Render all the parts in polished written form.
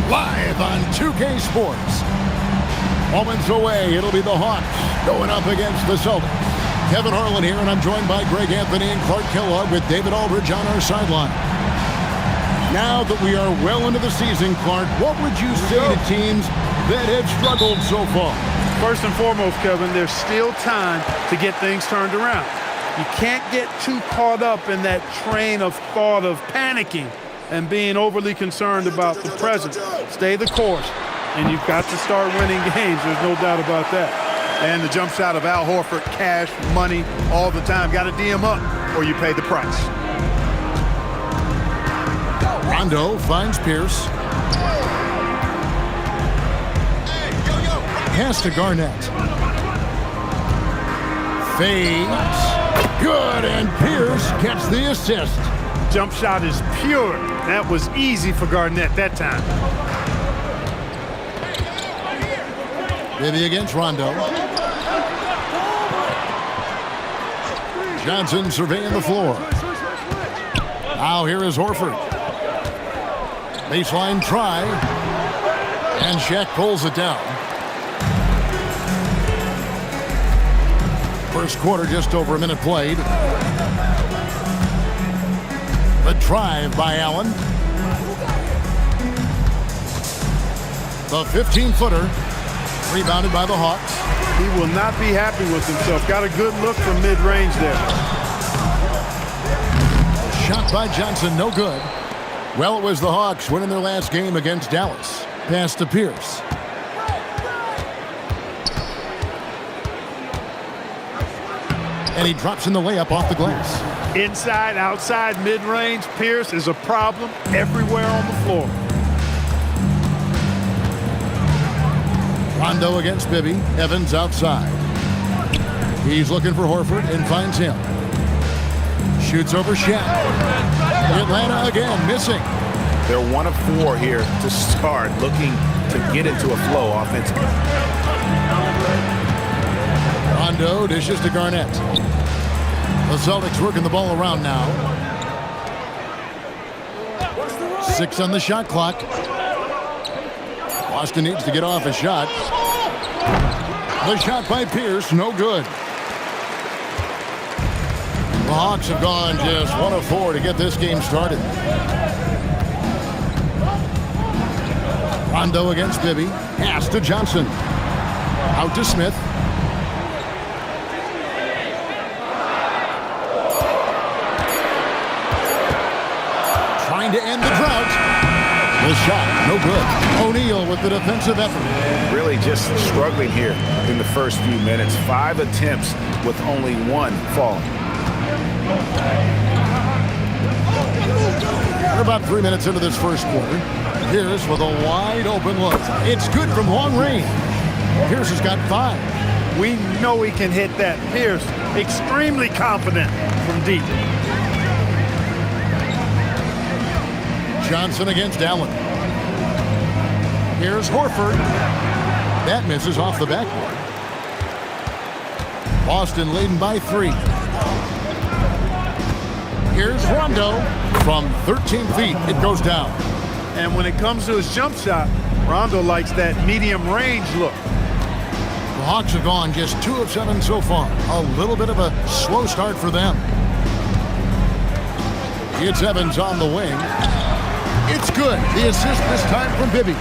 live on 2K Sports. Moments away, it'll be the Hawks going up against the Celtics. Kevin Harlan here, and I'm joined by Greg Anthony and Clark Kellogg with David Aldridge on our sideline. Now that we are well into the season, Clark, what would you say to teams that have struggled so far? First and foremost, Kevin, there's still time to get things turned around. You can't get too caught up in that train of thought of panicking and being overly concerned about the present. Stay the course, and you've got to start winning games. There's no doubt about that. And the jump shot of Al Horford, cash, money, all the time. Got to D him up, or you pay the price. Rondo finds Pierce. Pass to Garnett. Fades. Good, and Pierce gets the assist. Jump shot is pure. That was easy for Garnett that time. Bibby against Rondo. Johnson surveying the floor. Now here is Horford. Baseline try. And Shaq pulls it down. First quarter, just over a minute played. The drive by Allen. The 15-footer. Rebounded by the Hawks. He will not be happy with himself. Got a good look from mid-range there. Shot by Johnson, no good. Well, it was the Hawks winning their last game against Dallas. Pass to Pierce. And he drops in the layup off the glass. Inside, outside, mid-range, Pierce is a problem everywhere on the floor. Rondo against Bibby. Evans outside. He's looking for Horford and finds him. Shoots over Shaq. Atlanta again missing. They're 1 of 4 here to start, looking to get into a flow offensively. Rondo dishes to Garnett. The Celtics working the ball around now. 6 on the shot clock. Boston needs to get off a shot. The shot by Pierce, no good. The Hawks have gone just 1 of 4 to get this game started. Rondo against Bibby. Pass to Johnson. Out to Smith. Trying to end the drought. The shot, no good. O'Neal with the defensive effort. Really just struggling here in the first few minutes. 5 attempts with only 1 falling. We're about 3 minutes into this first quarter. Pierce with a wide open look. It's good from long range. Pierce has got 5. We know he can hit that. Pierce, extremely confident from deep. Johnson against Allen. Here's Horford. That misses off the backboard. Boston leading by 3. Here's Rondo. From 13 feet, it goes down. And when it comes to his jump shot, Rondo likes that medium range look. The Hawks have gone just 2 of 7 so far. A little bit of a slow start for them. It's Evans on the wing. It's good. The assist this time from Bibby.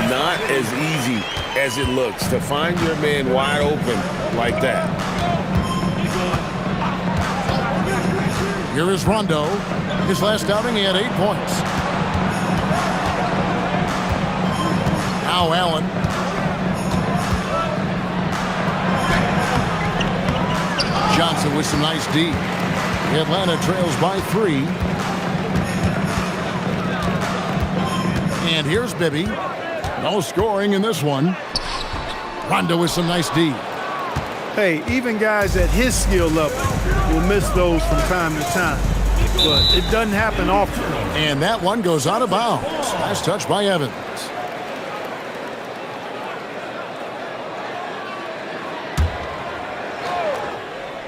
Not as easy as it looks to find your man wide open like that. Here is Rondo. His last outing, he had 8 points. Now Allen. Johnson with some nice D. Atlanta trails by 3. And here's Bibby. No scoring in this one. Rondo with some nice D. Hey, even guys at his skill level will miss those from time to time. But it doesn't happen often. And that one goes out of bounds. Nice touch by Evans.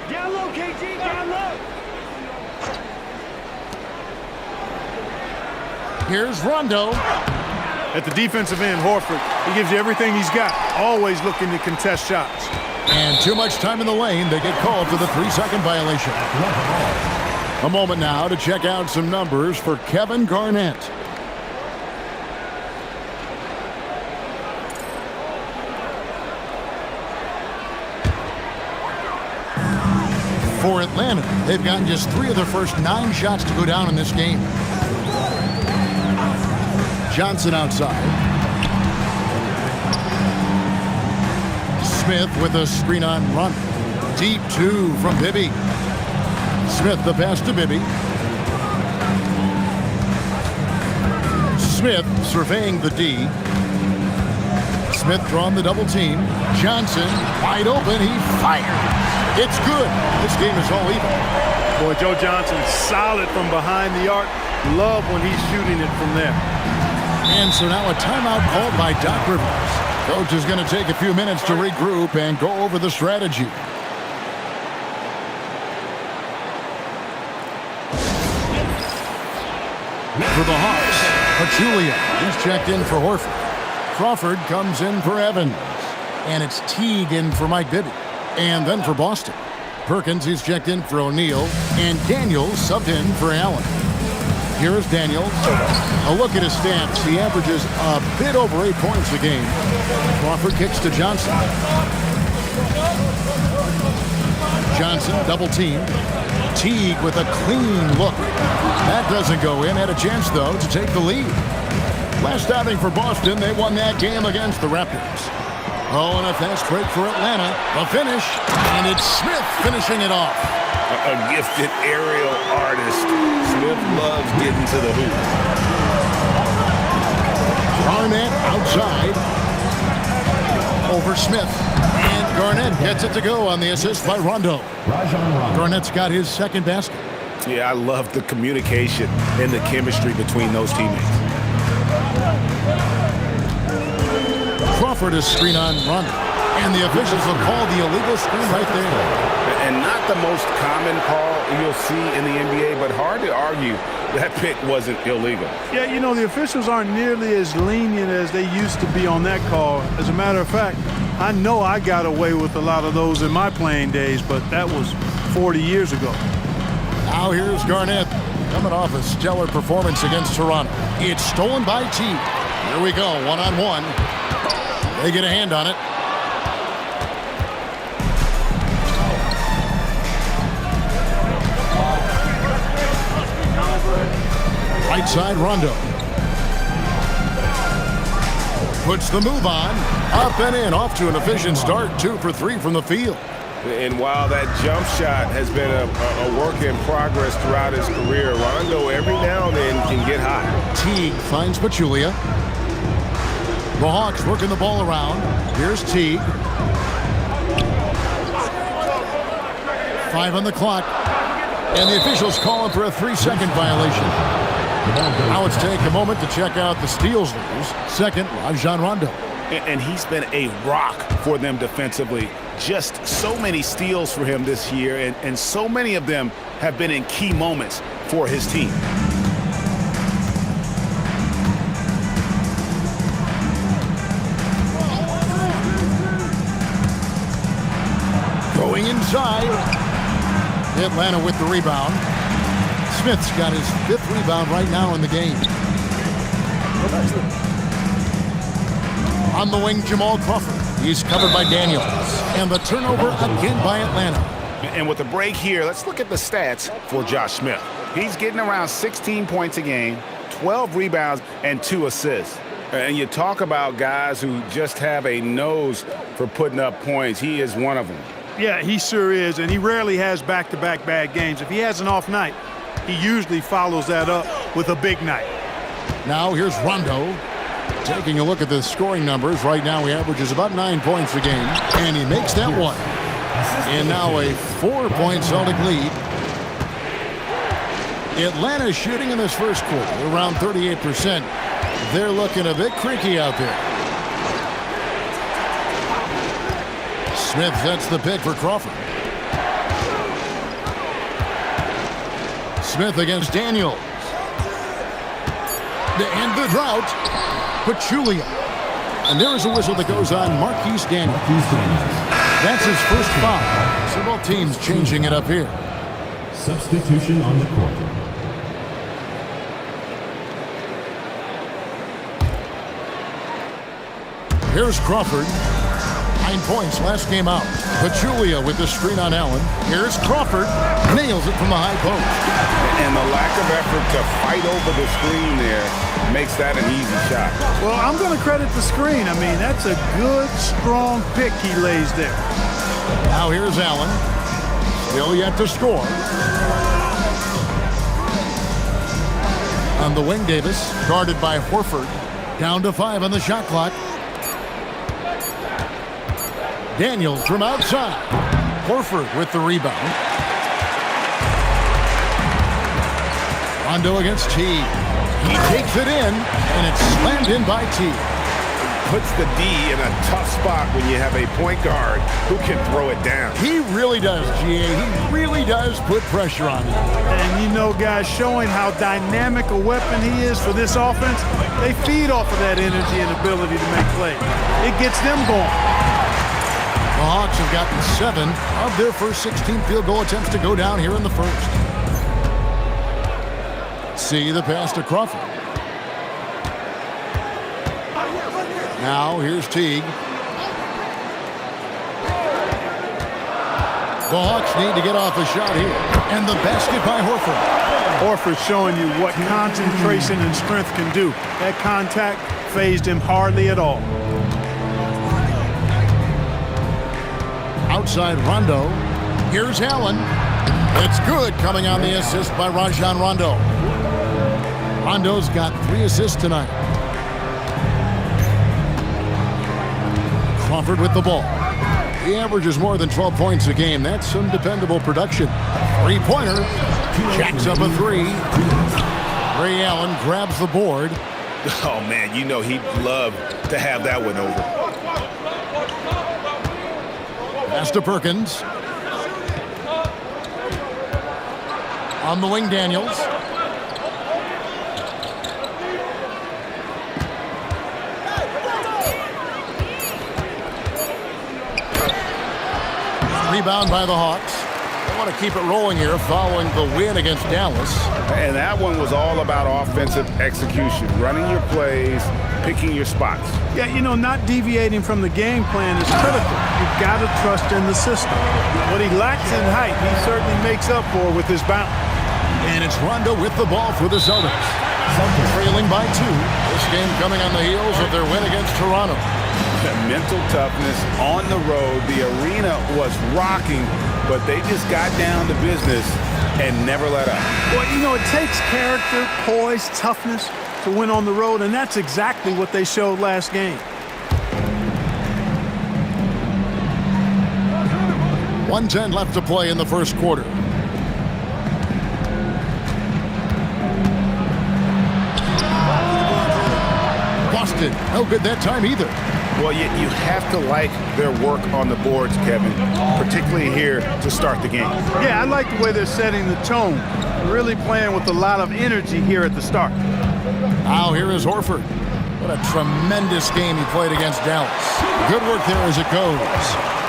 Down low, KG, down low. Here's Rondo. At the defensive end, Horford, he gives you everything he's got, always looking to contest shots. And too much time in the lane. They get called for the 3-second violation. A moment now to check out some numbers for Kevin Garnett. For Atlanta, they've gotten just 3 of their first 9 shots to go down in this game. Johnson outside. Smith with a screen on run. Deep 2 from Bibby. Smith the pass to Bibby. Smith surveying the D. Smith drawing the double team. Johnson wide open. He fired. It's good. This game is all even. Boy, Joe Johnson solid from behind the arc. Love when he's shooting it from there. And so now a timeout called by Doc Rivers. Coach is going to take a few minutes to regroup and go over the strategy. For the Hawks, Pachulia. He's checked in for Horford. Crawford comes in for Evans. And it's Teague in for Mike Bibby. And then for Boston, Perkins, he's checked in for O'Neal. And Daniels subbed in for Allen. Here is Daniels. A look at his stats. He averages a bit over 8 points a game. Crawford kicks to Johnson. Johnson double teamed. Teague with a clean look. That doesn't go in. Had a chance, though, to take the lead. Last outing for Boston, they won that game against the Raptors. Oh, and a fast break for Atlanta. The finish, and it's Smith finishing it off. A gifted aerial artist. Smith loves getting to the hoop. Garnett outside. Over Smith. And Garnett gets it to go on the assist by Rondo. Garnett's got his second basket. Yeah, I love the communication and the chemistry between those teammates. Crawford is screen on Rondo. And the officials will call the illegal screen right there. And not the most common call you'll see in the NBA, but hard to argue that pick wasn't illegal. Yeah, you know, the officials aren't nearly as lenient as they used to be on that call. As a matter of fact, I know I got away with a lot of those in my playing days, but that was 40 years ago. Now here's Garnett coming off a stellar performance against Toronto. It's stolen by Teague. Here we go, one-on-one. They get a hand on it. Right side, Rondo. Puts the move on. Up and in. Off to an efficient start. 2 for 3 from the field. And while that jump shot has been a work in progress throughout his career, Rondo every now and then can get hot. Teague finds Pachulia. The Hawks working the ball around. Here's Teague. 5 on the clock. And the officials calling for a 3-second violation. Now let's take a moment to check out the steals leaders. Second, Rajon Rondo. And he's been a rock for them defensively. Just so many steals for him this year, and so many of them have been in key moments for his team. Going inside. Atlanta with the rebound. Smith's got his 5th rebound right now in the game. On the wing, Jamal Crawford. He's covered by Daniels. And the turnover again by Atlanta. And with the break here, let's look at the stats for Josh Smith. He's getting around 16 points a game, 12 rebounds, and 2 assists. And you talk about guys who just have a nose for putting up points. He is one of them. Yeah, he sure is, and he rarely has back-to-back bad games. If he has an off night, he usually follows that up with a big night. Now here's Rondo. Taking a look at the scoring numbers, right now he averages about 9 points a game, and he makes that one. And now a 4-point Celtic lead. Atlanta's shooting in this first quarter around 38%. They're looking a bit creaky out there. Smith sets the pick for Crawford. Smith against Daniels. To end the drought. Pachulia. And there is a whistle that goes on Marquise Daniels. That's his first foul. So both teams changing it up here. Substitution on the court. Here's Crawford. 9 points last game out. Pachulia with the screen on Allen. Here's Crawford. Nails it from the high post. And the lack of effort to fight over the screen there makes that an easy shot. Well, I'm going to credit the screen. I mean, that's a good, strong pick he lays there. Now here's Allen. Still yet to score. On the wing, Davis, guarded by Horford. Down to 5 on the shot clock. Daniels from outside. Horford with the rebound. Rondo against Teague. He takes it in, and it's slammed in by Teague. Puts the D in a tough spot when you have a point guard who can throw it down. He really does, GA. He really does put pressure on him. And you know, guys, showing how dynamic a weapon he is for this offense, they feed off of that energy and ability to make plays. It gets them going. The Hawks have gotten 7 of their first 16 field goal attempts to go down here in the first. See the pass to Crawford. Now here's Teague. The Hawks need to get off a shot here. And the basket by Horford. Horford showing you what concentration and strength can do. That contact phased him hardly at all. Outside Rondo. Here's Allen. It's good, coming on the assist by Rajon Rondo. Rondo's got 3 assists tonight. Crawford with the ball. He averages more than 12 points a game. That's some dependable production. 3-pointer. Jacks up a 3. Ray Allen grabs the board. Oh, man, you know he'd love to have that one over. Pass to Perkins. On the wing, Daniels. Rebound by the Hawks. They want to keep it rolling here following the win against Dallas. And that one was all about offensive execution, running your plays, picking your spots. Yeah, you know, not deviating from the game plan is critical. You've got to trust in the system. What he lacks in height, he certainly makes up for with his bounce. And it's Rondo with the ball for the Celtics. Trailing by 2. This game coming on the heels of their win against Toronto. The mental toughness on the road. The arena was rocking, but they just got down to business and never let up. Well, you know, it takes character, poise, toughness to win on the road, and that's exactly what they showed last game. 1:10 left to play in the first quarter. Boston, no good that time either. Well, you have to like their work on the boards, Kevin, particularly here to start the game. Yeah, I like the way they're setting the tone. Really playing with a lot of energy here at the start. Now here is Horford. What a tremendous game he played against Dallas. Good work there as it goes.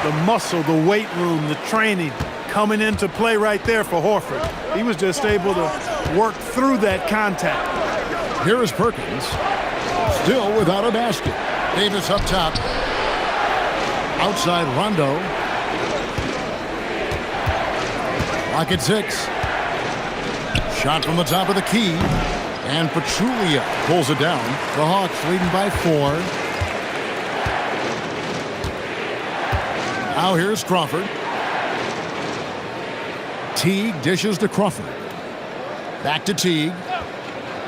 The muscle, the weight room, the training coming into play right there for Horford. He was just able to work through that contact. Here is Perkins. Still without a basket. Davis up top. Outside Rondo. Lock at 6. Shot from the top of the key. And Pachulia pulls it down. The Hawks leading by 4. Now here's Crawford. Teague dishes to Crawford. Back to Teague.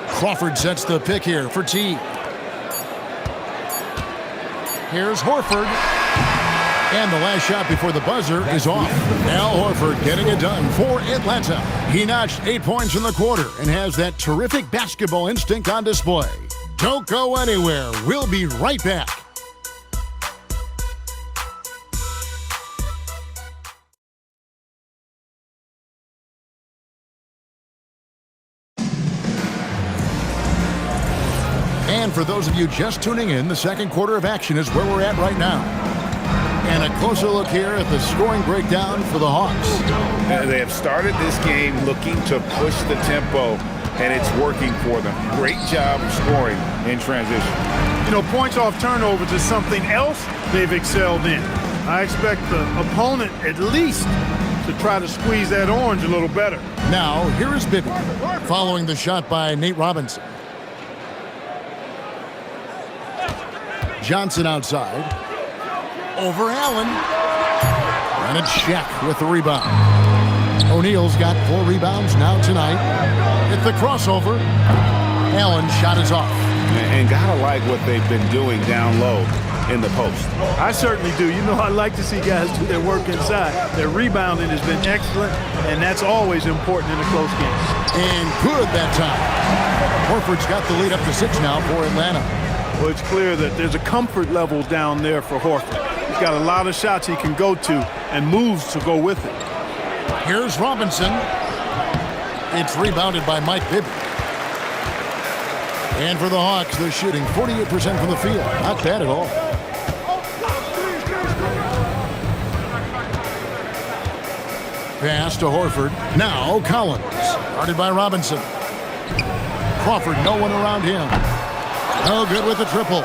Crawford sets the pick here for Teague. Here's Horford. And the last shot before the buzzer is off. Al Horford getting it done for Atlanta. He notched 8 points in the quarter and has that terrific basketball instinct on display. Don't go anywhere. We'll be right back. And for for those of you just tuning in, the second quarter of action is where we're at right now. And a closer look here at the scoring breakdown for the Hawks. They have started this game looking to push the tempo, and it's working for them. Great job of scoring in transition. You know, points off turnovers is something else they've excelled in. I expect the opponent at least to try to squeeze that orange a little better. Now, here is Bibby, following the shot by Nate Robinson. Johnson outside. Over Allen. And it's Shaq with the rebound. O'Neal's got 4 rebounds now tonight. At the crossover, Allen's shot is off. And gotta like what they've been doing down low in the post. I certainly do. You know, I like to see guys do their work inside. Their rebounding has been excellent, and that's always important in a close game. And good that time. Horford's got the lead up to 6 now for Atlanta. Well, it's clear that there's a comfort level down there for Horford. He's got a lot of shots he can go to and moves to go with it. Here's Robinson. It's rebounded by Mike Bibby. And for the Hawks, they're shooting 48% from the field. Not bad at all. Pass to Horford. Now Collins. Guarded by Robinson. Crawford, no one around him. No good with the triple.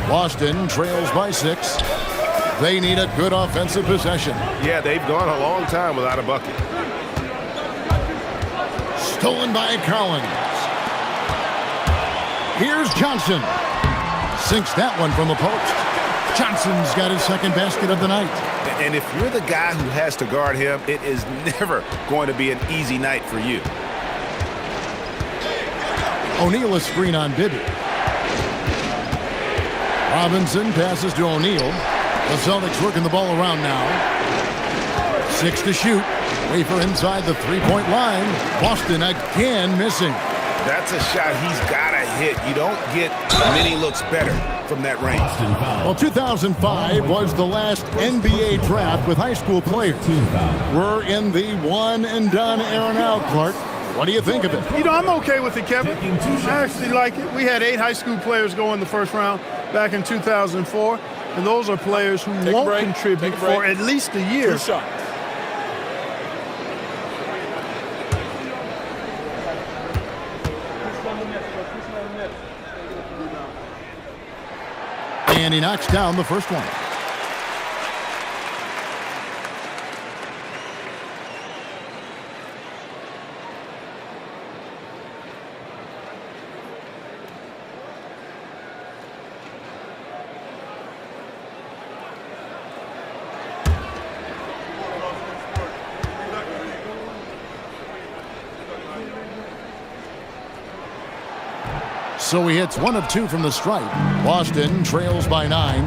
Boston trails by 6. They need a good offensive possession. Yeah, they've gone a long time without a bucket. Stolen by Collins. Here's Johnson. Sinks that one from the post. Johnson's got his second basket of the night. And if you're the guy who has to guard him, it is never going to be an easy night for you. O'Neal a screen on Bibby. Robinson passes to O'Neal. The Celtics working the ball around now. 6 to shoot. Wafer inside the three-point line. Boston again missing. That's a shot he's got to hit. You don't get many looks better from that range. Well, 2005 was the last NBA draft with high school players. We're in the one-and-done era now, Clark. What do you think of it? You know, I'm okay with it, Kevin. I actually like it. We had 8 high school players go in the first round back in 2004, and those are players who won't contribute for at least a year. And he knocks down the first one. So he hits 1 of 2 from the stripe. Boston trails by 9.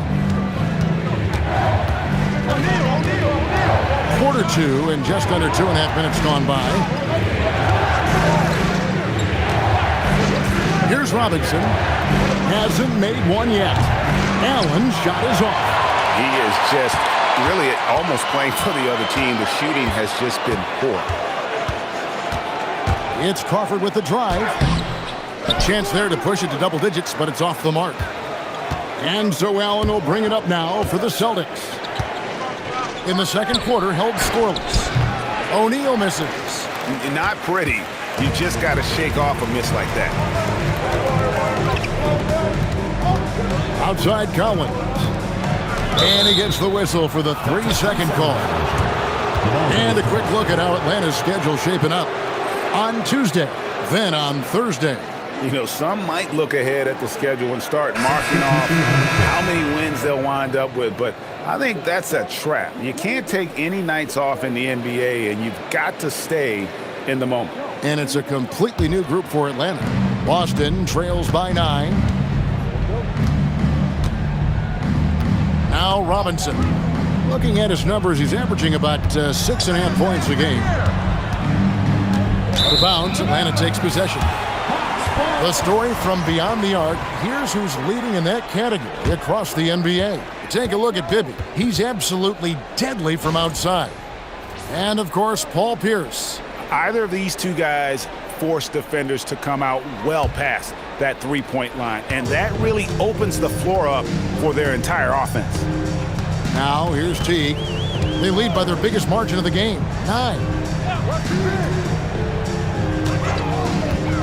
Quarter 2 and just under 2.5 minutes gone by. Here's Robinson. Hasn't made one yet. Allen's shot is off. He is just really almost playing for the other team. The shooting has just been poor. It's Crawford with the drive. A chance there to push it to double digits, but it's off the mark. And so Allen will bring it up now for the Celtics. In the second quarter, held scoreless. O'Neal misses. Not pretty. You just got to shake off a miss like that. Outside Collins. And he gets the whistle for the 3-second call. And a quick look at how Atlanta's schedule shaping up. On Tuesday, then on Thursday. You know, some might look ahead at the schedule and start marking off how many wins they'll wind up with, but I think that's a trap. You can't take any nights off in the NBA, and you've got to stay in the moment. And it's a completely new group for Atlanta. Boston trails by 9. Now Robinson. Looking at his numbers, he's averaging about 6.5 points a game. The bounce, Atlanta takes possession. The story from beyond the arc, here's who's leading in that category across the NBA. Take a look at Bibby. He's absolutely deadly from outside. And, of course, Paul Pierce. Either of these two guys force defenders to come out well past that three-point line, and that really opens the floor up for their entire offense. Now here's Teague. They lead by their biggest margin of the game, 9.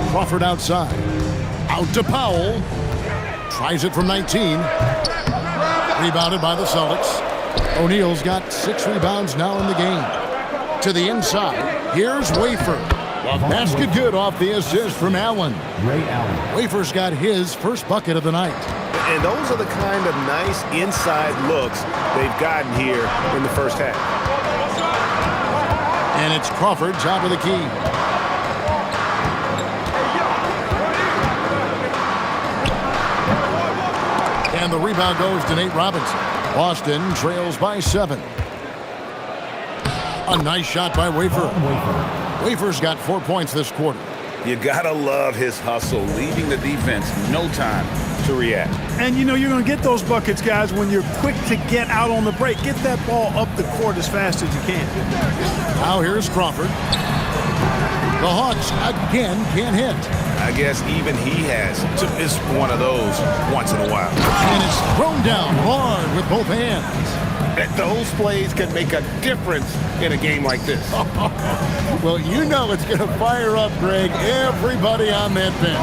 Crawford outside. Out to Powell. Tries it from 19. Rebounded by the Celtics. O'Neal's got 6 rebounds now in the game. To the inside. Here's Wafer. Basket good off the assist from Allen. Ray Allen. Wafer's got his first bucket of the night. And those are the kind of nice inside looks they've gotten here in the first half. And it's Crawford top of the key. And the rebound goes to Nate Robinson. Boston trails by 7. A nice shot by Wafer. Wafer's got 4 points this quarter. You gotta love his hustle, leaving the defense no time to react. And you know you're going to get those buckets, guys, when you're quick to get out on the break. Get that ball up the court as fast as you can. Now here's Crawford. The Hawks again can't hit. I guess even he has to miss one of those once in a while. And it's thrown down hard with both hands. And those plays can make a difference in a game like this. Well, you know it's going to fire up, Greg, everybody on that bench.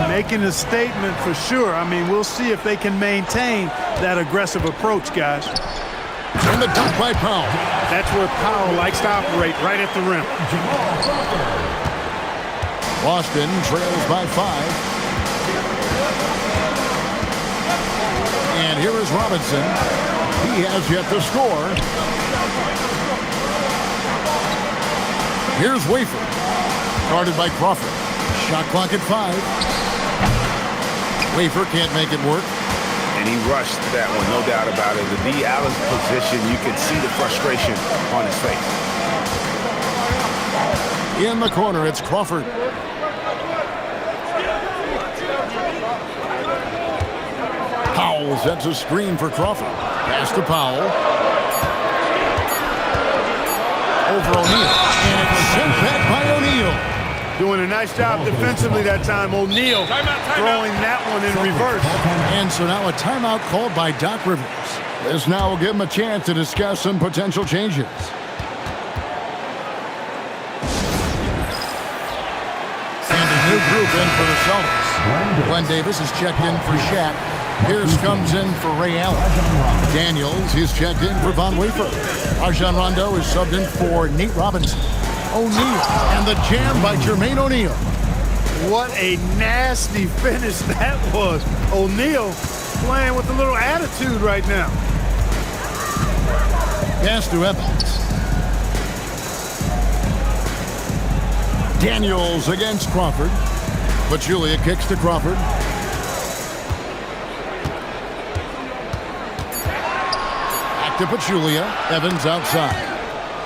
Making a statement for sure. I mean, we'll see if they can maintain that aggressive approach, guys. And the dunk by Powell. That's where Powell likes to operate, right at the rim. Boston trails by 5. And here is Robinson. He has yet to score. Here's Wafer. Guarded by Crawford. Shot clock at 5. Wafer can't make it work. And he rushed that one, no doubt about it. The D. Allen's position, you can see the frustration on his face. In the corner, it's Crawford. Powell sets a screen for Crawford. Pass to Powell. Over O'Neal. And it was sent back by O'Neal. Doing a nice job defensively that time. O'Neal throwing that one in reverse. And so now a timeout called by Doc Rivers. This now will give him a chance to discuss some potential changes. And a new group in for the Celtics. Glenn Davis is checked in for Shaq. Pierce comes in for Ray Allen. Daniels is checked in for Von Wafer. Rajon Rondo is subbed in for Nate Robinson. O'Neal and the jam by Jermaine O'Neal. What a nasty finish that was. O'Neal playing with a little attitude right now. Pass to Evans. Daniels against Crawford. Pachulia kicks to Crawford. Back to Pachulia. Evans outside.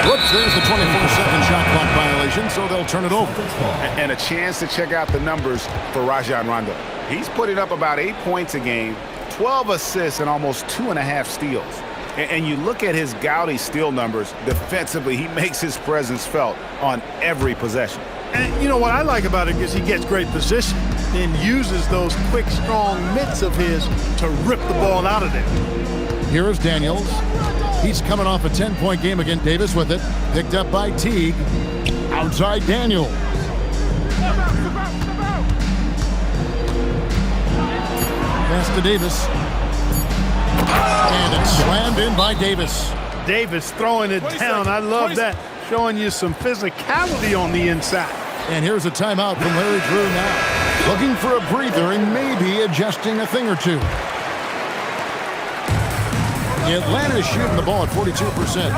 Whoops, there's the 24-second shot clock violation, so they'll turn it over. And a chance to check out the numbers for Rajon Rondo. He's putting up about 8 points a game, 12 assists, and almost 2.5 steals. And you look at his gaudy steal numbers, defensively, he makes his presence felt on every possession. And you know what I like about it is he gets great position and uses those quick, strong mitts of his to rip the ball out of there. Here is Daniels. He's coming off a 10-point game against Davis with it. Picked up by Teague. Outside Daniels. Pass to Davis. And it's slammed in by Davis. Davis throwing it down. I love that. Showing you some physicality on the inside. And here's a timeout from Larry Drew now. Looking for a breather and maybe adjusting a thing or two. Atlanta is shooting the ball at 42%.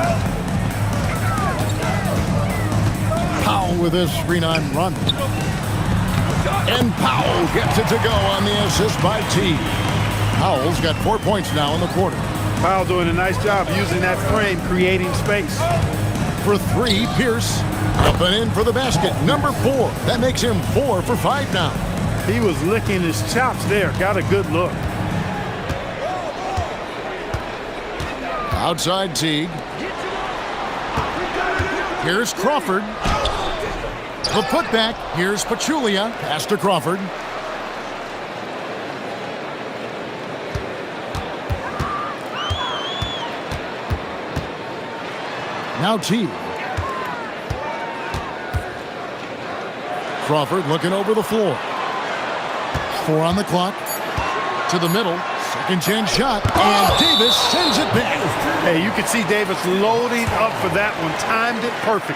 Powell with this screen on run. And Powell gets it to go on the assist by T. Powell's got 4 points now in the quarter. Powell doing a nice job using that frame, creating space. For 3, Pierce. Up and in for the basket. Number 4. That makes him 4 for 5 now. He was licking his chops there. Got a good look. Outside Teague. Here's Crawford. The putback. Here's Pachulia. Pass to Crawford. Now T. Crawford looking over the floor. 4 on the clock. To the middle. Second chance shot. And Davis sends it back. Hey, you could see Davis loading up for that one. Timed it perfectly.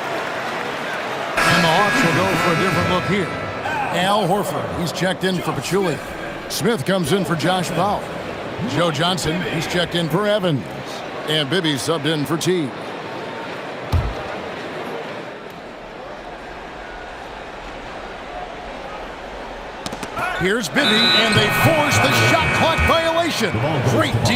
And the Hawks will go for a different look here. Al Horford, he's checked in for Pachulia. Smith comes in for Josh Powell. Joe Johnson, he's checked in for Evans. And Bibby subbed in for T. Here's Bibby, and they force the shot clock violation. Great D.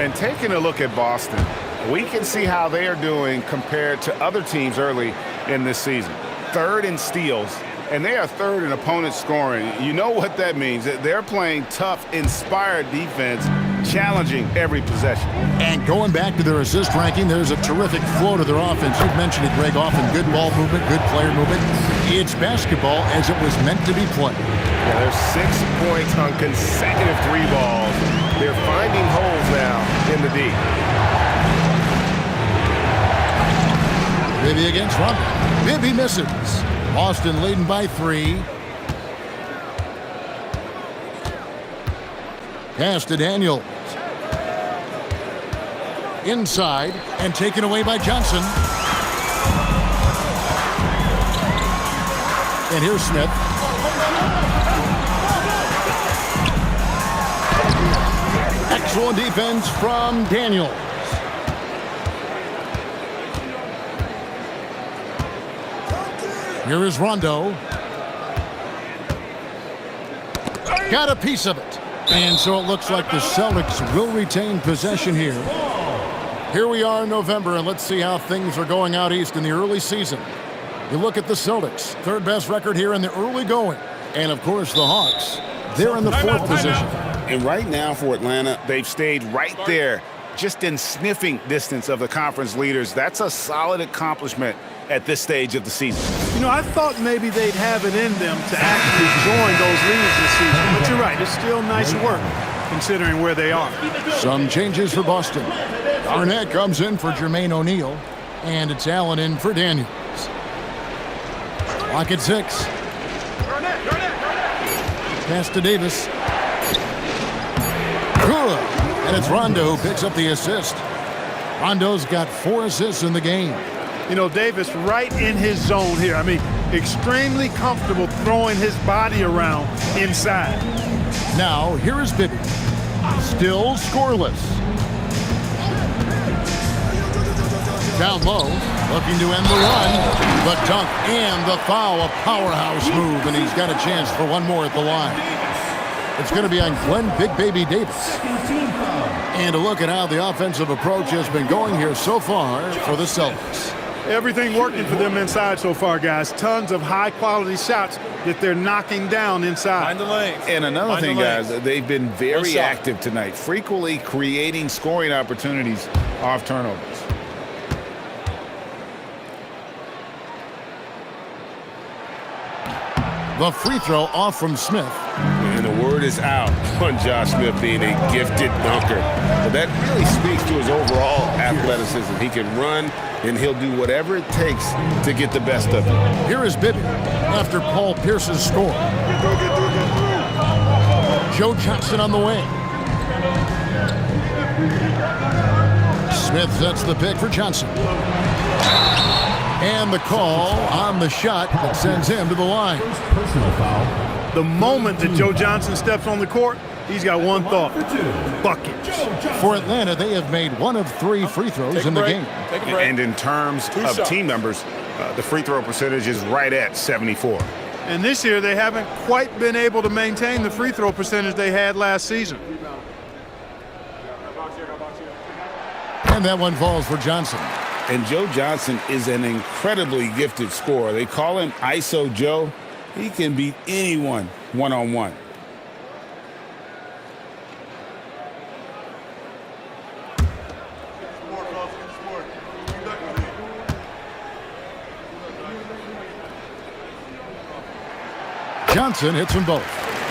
And taking a look at Boston, we can see how they are doing compared to other teams early in this season. 3rd in steals, and they are 3rd in opponent scoring. You know what that means. They're playing tough, inspired defense, challenging every possession. And going back to their assist ranking, there's a terrific flow to their offense. You've mentioned it, Greg, often good ball movement, good player movement. It's basketball as it was meant to be played. Yeah, there's 6 points on consecutive 3 balls. They're finding holes now in the D. Bibby against Rondo. Bibby misses. Boston leading by 3. Pass to Daniels. Inside and taken away by Johnson. And here's Smith. Excellent defense from Daniels. Here is Rondo. Got a piece of it. And so it looks like the Celtics will retain possession here. Here we are in November, and let's see how things are going out east in the early season. You look at the Celtics, 3rd best record here in the early going. And, of course, the Hawks, they're in the 4th position. And right now for Atlanta, they've stayed right there, just in sniffing distance of the conference leaders. That's a solid accomplishment at this stage of the season. You know, I thought maybe they'd have it in them to actually join those leaders this season. But you're right, it's still nice work considering where they are. Some changes for Boston. Arnett comes in for Jermaine O'Neal, and it's Allen in for Daniels. Clock at 6. Pass to Davis. Good. And it's Rondo who picks up the assist. Rondo's got 4 assists in the game. You know, Davis right in his zone here. I mean, extremely comfortable throwing his body around inside. Now, here is Bibby. Still scoreless. Down low, looking to end the run. The dunk and the foul, a powerhouse move, and he's got a chance for one more at the line. It's going to be on Glenn Big Baby Davis. And a look at how the offensive approach has been going here so far for the Celtics. Everything working for them inside so far, guys. Tons of high-quality shots that they're knocking down inside. Find the lanes. And another thing, guys, they've been very shot. active tonight, frequently creating scoring opportunities off turnovers. The free throw off from Smith. And the word is out on Josh Smith being a gifted dunker. But that really speaks to his overall athleticism. He can run, and he'll do whatever it takes to get the best of him. Here is Bibby after Paul Pierce's score. Joe Johnson on the way. Smith sets the pick for Johnson. And the call on the shot that sends him to the line. Personal foul. The moment that Joe Johnson steps on the court, he's got one thought: buckets. For Atlanta, they have made 1 of 3 free throws in the game. And in terms of team numbers, the free throw percentage is right at 74. And this year, they haven't quite been able to maintain the free throw percentage they had last season. And that one falls for Johnson. And Joe Johnson is an incredibly gifted scorer. They call him ISO Joe. He can beat anyone one-on-one. Johnson hits them both.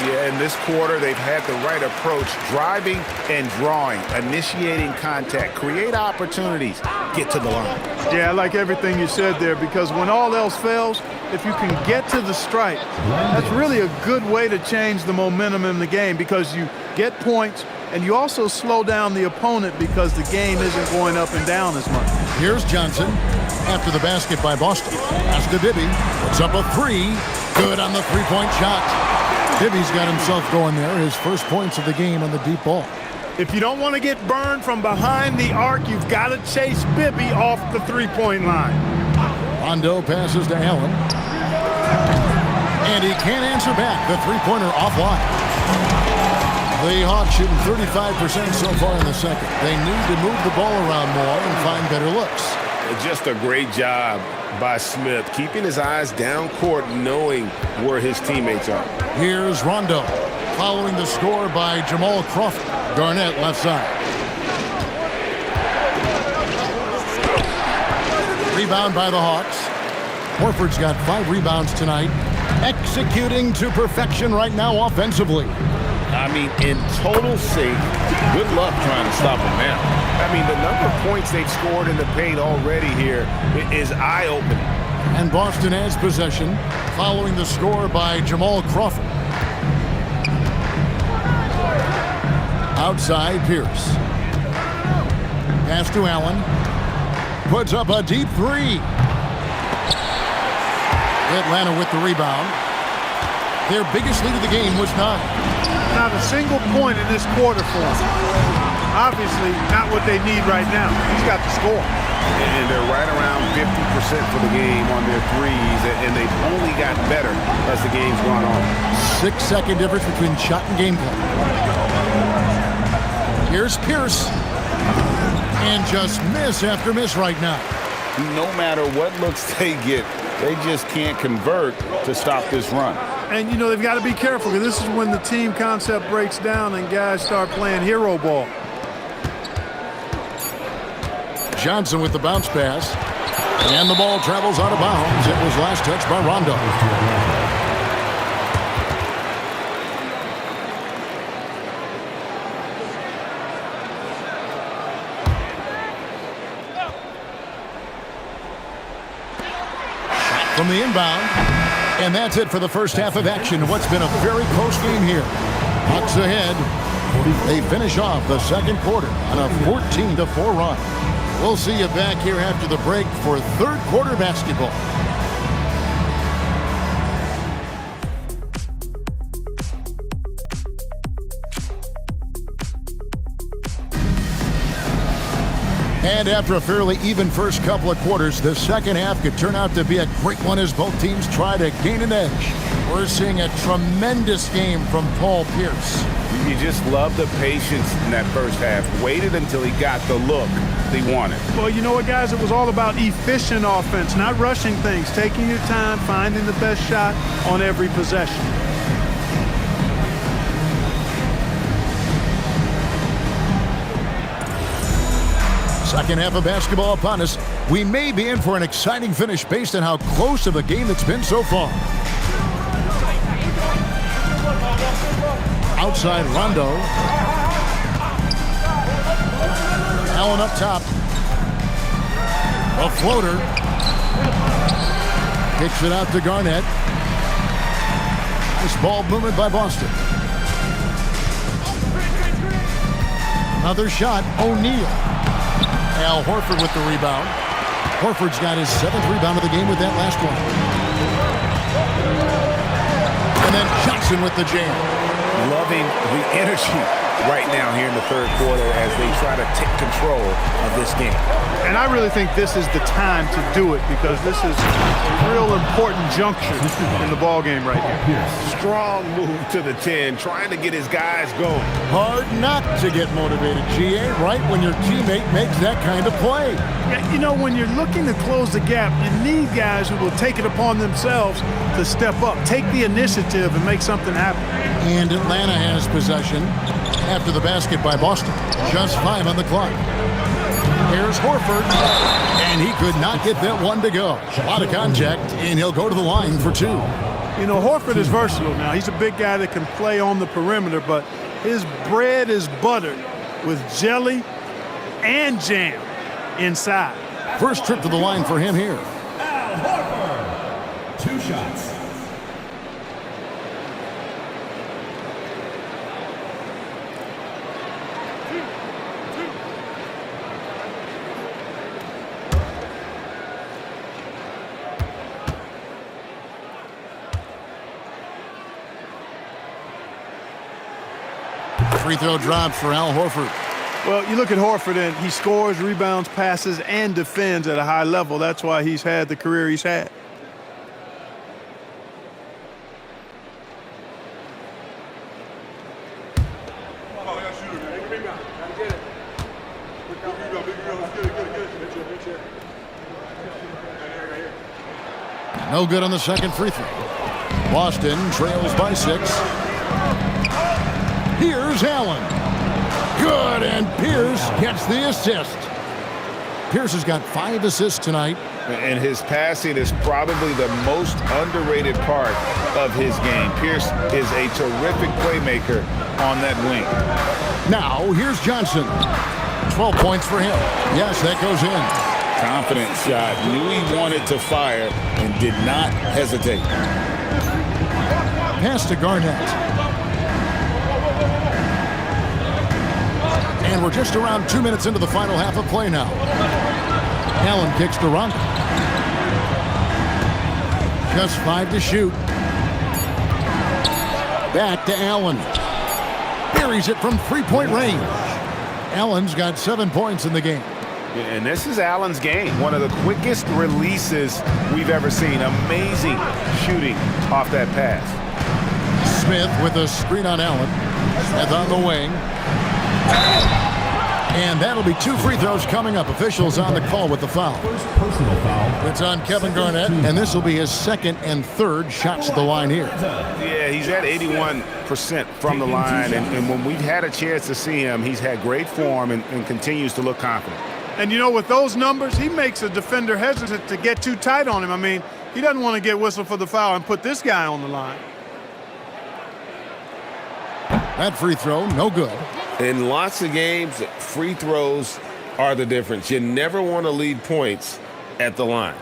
Yeah, in this quarter, they've had the right approach, driving and drawing, initiating contact, create opportunities, get to the line. Yeah, I like everything you said there, because when all else fails, if you can get to the stripe, that's really a good way to change the momentum in the game, because you get points and you also slow down the opponent because the game isn't going up and down as much. Here's Johnson after the basket by Boston. Pass to Bibby. Puts up a three. Good on the three-point shot. Bibby's got himself going there. His first points of the game on the deep ball. If you don't want to get burned from behind the arc, you've got to chase Bibby off the three-point line. Rondo passes to Allen. And he can't answer back. The three-pointer offline. The Hawks shooting 35% so far in the second. They need to move the ball around more and find better looks. Just a great job by Smith, keeping his eyes down court, knowing where his teammates are. Here's Rondo, following the score by Jamal Crawford. Garnett left side. Rebound by the Hawks. Horford's got 5 rebounds tonight. Executing to perfection right now offensively. I mean, in total sync. Good luck trying to stop him now. I mean, the number of points they've scored in the paint already here is eye-opening. And Boston has possession, following the score by Jamal Crawford. Outside, Pierce. Pass to Allen. Puts up a deep three. Atlanta with the rebound. Their biggest lead of the game was 9. Not a single point in this quarter for him. Obviously, not what they need right now. He's got the score. And they're right around 50% for the game on their threes, and they've only gotten better as the game's gone on. 6-second difference between shot and gameplay. Here's Pierce. And just miss after miss right now. No matter what looks they get, they just can't convert to stop this run. And, you know, they've got to be careful, because this is when the team concept breaks down and guys start playing hero ball. Johnson with the bounce pass. And the ball travels out of bounds. It was last touched by Rondo. From the inbound. And that's it for the first half of action. What's been a very close game here. Hawks ahead. They finish off the second quarter on a 14-4 run. We'll see you back here after the break for third quarter basketball. And after a fairly even first couple of quarters, the second half could turn out to be a great one as both teams try to gain an edge. We're seeing a tremendous game from Paul Pierce. You just love the patience in that first half. Waited until he got the look he wanted. Well, you know what, guys? It was all about efficient offense, not rushing things, taking your time, finding the best shot on every possession. Second half of basketball upon us. We may be in for an exciting finish based on how close of a game it's been so far. Outside Rondo. Allen up top. A floater. Kicks it out to Garnett. Nice ball movement by Boston. Another shot, O'Neal. Al Horford with the rebound. Horford's got his 7th rebound of the game with that last one. And then Johnson with the jam. Loving the energy right now here in the third quarter as they try to take control of this game. And I really think this is the time to do it, because this is a real important juncture in the ball game right here. Strong move to the 10, trying to get his guys going. Hard not to get motivated, GA, right when your teammate makes that kind of play. Yeah, you know, when you're looking to close the gap, you need guys who will take it upon themselves to step up, take the initiative, and make something happen. And Atlanta has possession after the basket by Boston. Just 5 on the clock. Here's Horford, and he could not get that one to go. A lot of contact, and he'll go to the line for 2. You know, Horford is versatile now. He's a big guy that can play on the perimeter, but his bread is buttered with jelly and jam inside. First trip to the line for him here. Al Horford. 2 shots. Free throw dropped for Al Horford. Well, you look at Horford, and he scores, rebounds, passes, and defends at a high level. That's why he's had the career he's had. No good on the second free throw. Boston trails by 6. Here's Allen. Good, and Pierce gets the assist. Pierce has got 5 assists tonight. And his passing is probably the most underrated part of his game. Pierce is a terrific playmaker on that wing. Now, here's Johnson. 12 points for him. Yes, that goes in. Confident shot. Knew he wanted to fire and did not hesitate. Pass to Garnett. And we're just around 2 minutes into the final half of play now. Allen kicks to Rondo. Just 5 to shoot. Back to Allen. Buries it from 3-point range. Allen's got 7 points in the game. And this is Allen's game. One of the quickest releases we've ever seen. Amazing shooting off that pass. Smith with a screen on Allen. Smith on the wing. And that'll be 2 free throws coming up. Officials on the call with the foul. First personal foul. It's on Kevin Garnett, and this will be his 2nd and 3rd shots at the line here. Yeah, he's at 81% from the line, and when we've had a chance to see him, he's had great form and continues to look confident. And, you know, with those numbers, he makes a defender hesitant to get too tight on him. I mean, he doesn't want to get whistled for the foul and put this guy on the line. That free throw, no good. In lots of games, free throws are the difference. You never want to lead points at the line.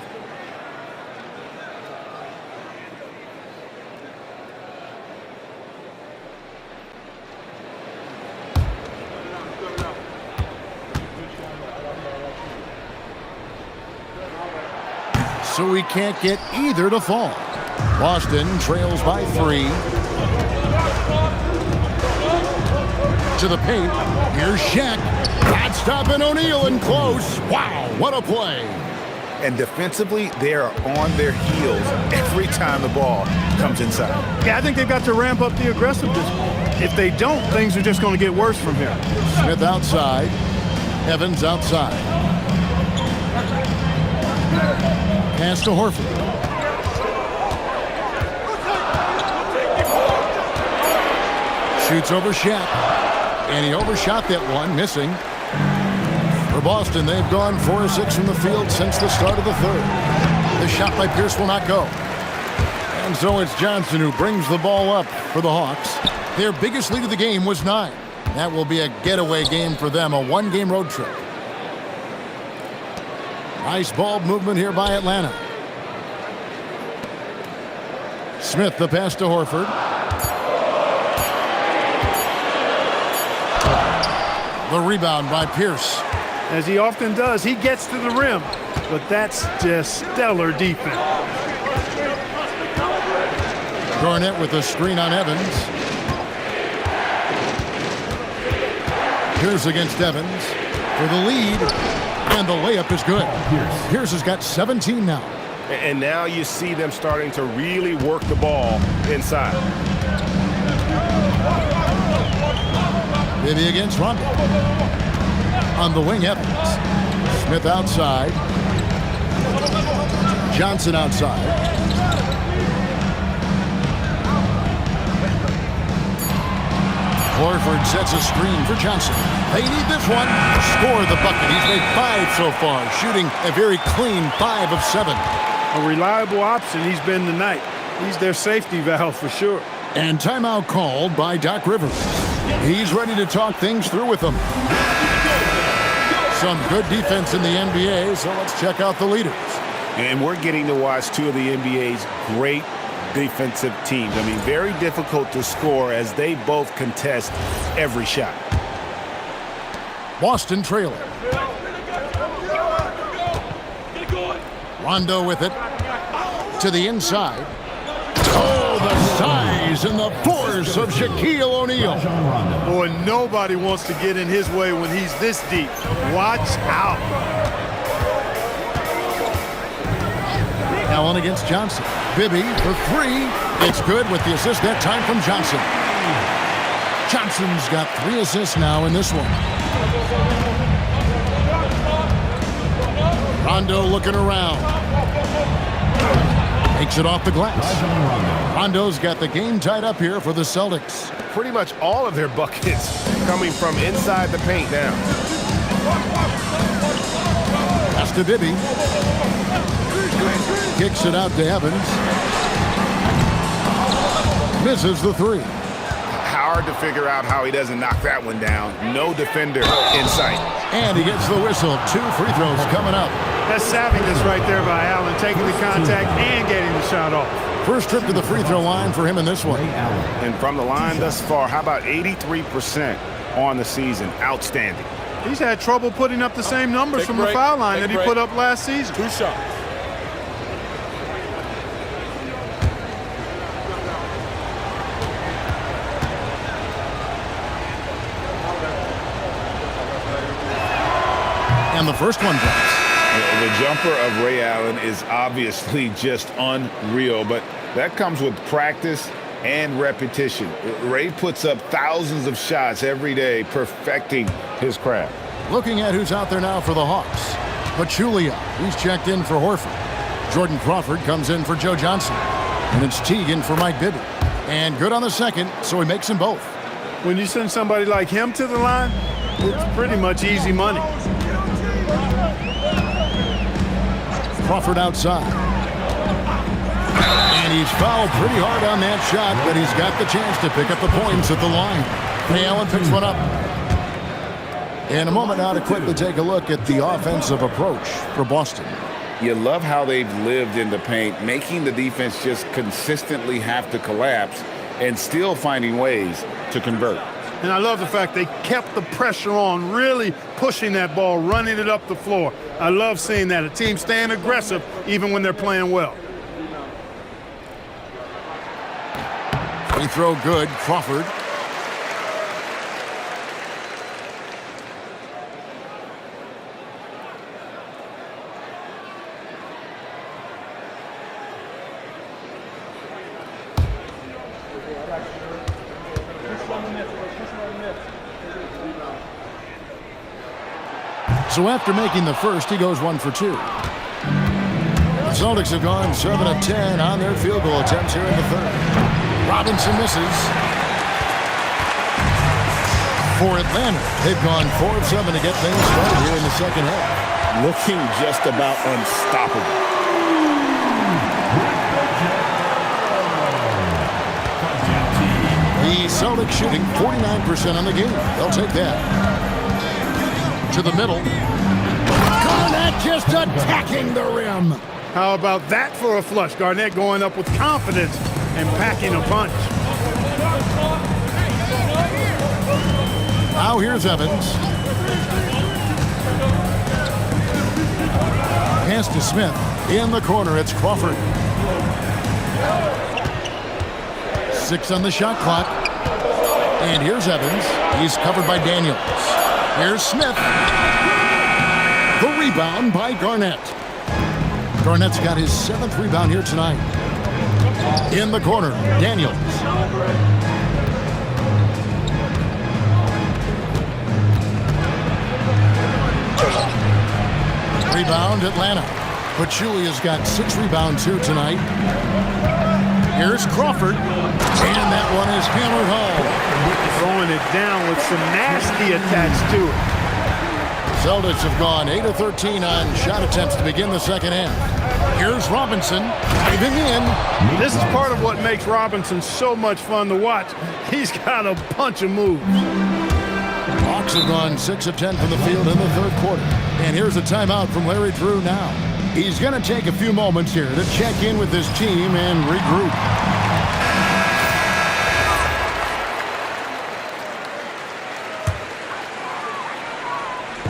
So he can't get either to fall. Boston trails by 3. To the paint. Here's Shaq. Not stopping O'Neal and close. Wow, what a play. And defensively, they are on their heels every time the ball comes inside. Yeah, I think they've got to ramp up the aggressiveness. If they don't, things are just going to get worse from here. Smith outside. Evans outside. Pass to Horford. Shoots over Shaq. And he overshot that one, missing. For Boston, they've gone 4 of 6 from the field since the start of the 3rd. The shot by Pierce will not go. And so it's Johnson who brings the ball up for the Hawks. Their biggest lead of the game was 9. That will be a getaway game for them, a 1-game road trip. Nice ball movement here by Atlanta. Smith, the pass to Horford. The rebound by Pierce. As he often does, he gets to the rim, but that's just stellar defense. Garnett with a screen on Evans. Pierce against Evans for the lead, and the layup is good. Pierce has got 17 now. And now you see them starting to really work the ball inside. Maybe against Rondo. On the wing, Evans. Smith outside. Johnson outside. Horford sets a screen for Johnson. They need this one. Score the bucket. He's made 5 so far, shooting a very clean 5 of 7. A reliable option he's been tonight. He's their safety valve for sure. And timeout called by Doc Rivers. He's ready to talk things through with them. Some good defense in the NBA, so let's check out the leaders. And we're getting to watch two of the NBA's great defensive teams. I mean, very difficult to score as they both contest every shot. Boston trailing. Rondo with it. To the inside. Oh, the size and the force of Shaquille O'Neal. Boy, nobody wants to get in his way when he's this deep. Watch out. Allen against Johnson. Bibby for three. It's good with the assist that time from Johnson. Johnson's got 3 assists now in this one. Rondo looking around. Takes it off the glass. Rondo's got the game tied up here for the Celtics. Pretty much all of their buckets coming from inside the paint now. That's to Bibby. Kicks it out to Evans. Misses the 3. Hard to figure out how he doesn't knock that one down. No defender in sight. And he gets the whistle. 2 free throws coming up. That's savviness right there by Allen, taking the contact and getting the shot off. First trip to the free throw line for him in this one. And from the line thus far, how about 83% on the season? Outstanding. He's had trouble putting up the same numbers from the foul line that he put up last season. 2 shots. And the first one drops. The jumper of Ray Allen is obviously just unreal, but that comes with practice and repetition. Ray puts up thousands of shots every day, perfecting his craft. Looking at who's out there now for the Hawks. Pachulia, he's checked in for Horford. Jordan Crawford comes in for Joe Johnson. And it's Teagan for Mike Bibby. And good on the second, so he makes them both. When you send somebody like him to the line, it's pretty much easy money. Crawford outside. And he's fouled pretty hard on that shot, but he's got the chance to pick up the points at the line. Ray Allen picks one up. In a moment now to quickly take a look at the offensive approach for Boston. You love how they've lived in the paint, making the defense just consistently have to collapse and still finding ways to convert. And I love the fact they kept the pressure on, really pushing that ball, running it up the floor. I love seeing that. A team staying aggressive even when they're playing well. Free throw good. Crawford. So after making the first, he goes 1 for 2. The Celtics have gone 7 of 10 on their field goal attempts here in the third. Robinson misses. For Atlanta, they've gone 4 of 7 to get things started here in the second half. Looking just about unstoppable. The Celtics shooting 49% on the game. They'll take that. To the middle. Garnett just attacking the rim. How about that for a flush? Garnett going up with confidence and packing a punch. Now here's Evans. Pass to Smith. In the corner, it's Crawford. 6 on the shot clock. And here's Evans. He's covered by Daniels. Here's Smith. The rebound by Garnett. Garnett's got his 7th rebound here tonight. In the corner, Daniels. Rebound, Atlanta. Pachulia's got 6 rebounds here tonight. Here's Crawford. And that one is hammered home. Throwing it down with some nasty attached to it. Celtics have gone 8 of 13 on shot attempts to begin the second half. Here's Robinson diving in. This is part of what makes Robinson so much fun to watch. He's got a bunch of moves. Hawks have gone 6 of 10 from the field in the third quarter. And here's a timeout from Larry Drew now. He's going to take a few moments here to check in with his team and regroup.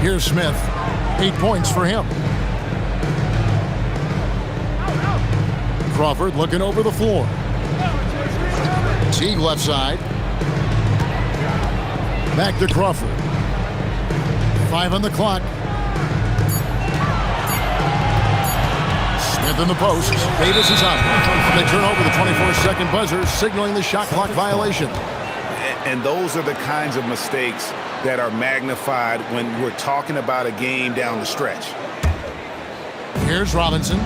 Here's Smith. 8 points for him. Crawford looking over the floor. Teague left side. Back to Crawford. 5 on the clock. Smith in the post. Davis is out. They turn over the 24-second buzzer, signaling the shot clock violation. And those are the kinds of mistakes that are magnified when we're talking about a game down the stretch. Here's Robinson.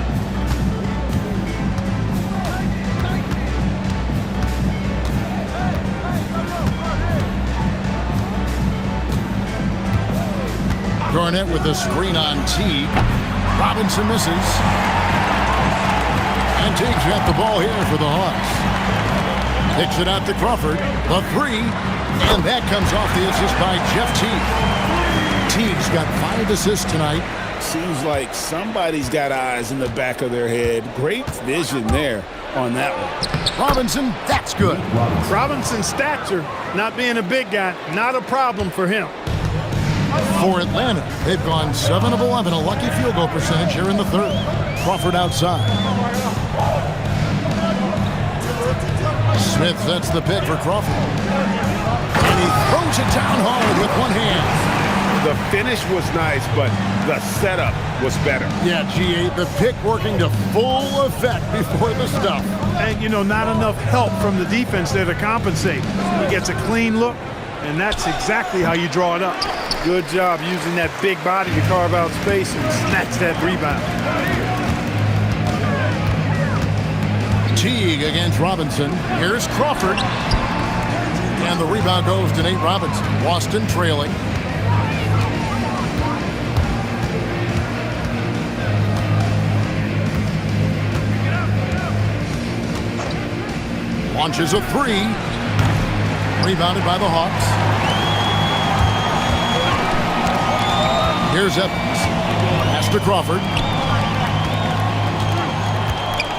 Garnett with a screen on Teague. Robinson misses. And Teague's got the ball here for the Hawks. Kicks it out to Crawford. The 3. And that comes off the assist by Jeff Teague. Teague's got 5 assists tonight. Seems like somebody's got eyes in the back of their head. Great vision there on that one. Robinson, that's good. Robinson's stature, not being a big guy, not a problem for him. For Atlanta, they've gone 7 of 11, a lucky field goal percentage here in the third. Crawford outside. Smith sets the pick for Crawford. And he throws it down hard with one hand. The finish was nice, but the setup was better. Yeah, G8, the pick working to full effect before the stuff. And, you know, not enough help from the defense there to compensate. He gets a clean look, and that's exactly how you draw it up. Good job using that big body to carve out space and snatch that rebound. Teague against Robinson. Here's Crawford. And the rebound goes to Nate Robinson. Boston trailing. Launches a 3. Rebounded by the Hawks. Here's Evans. Pass to Crawford.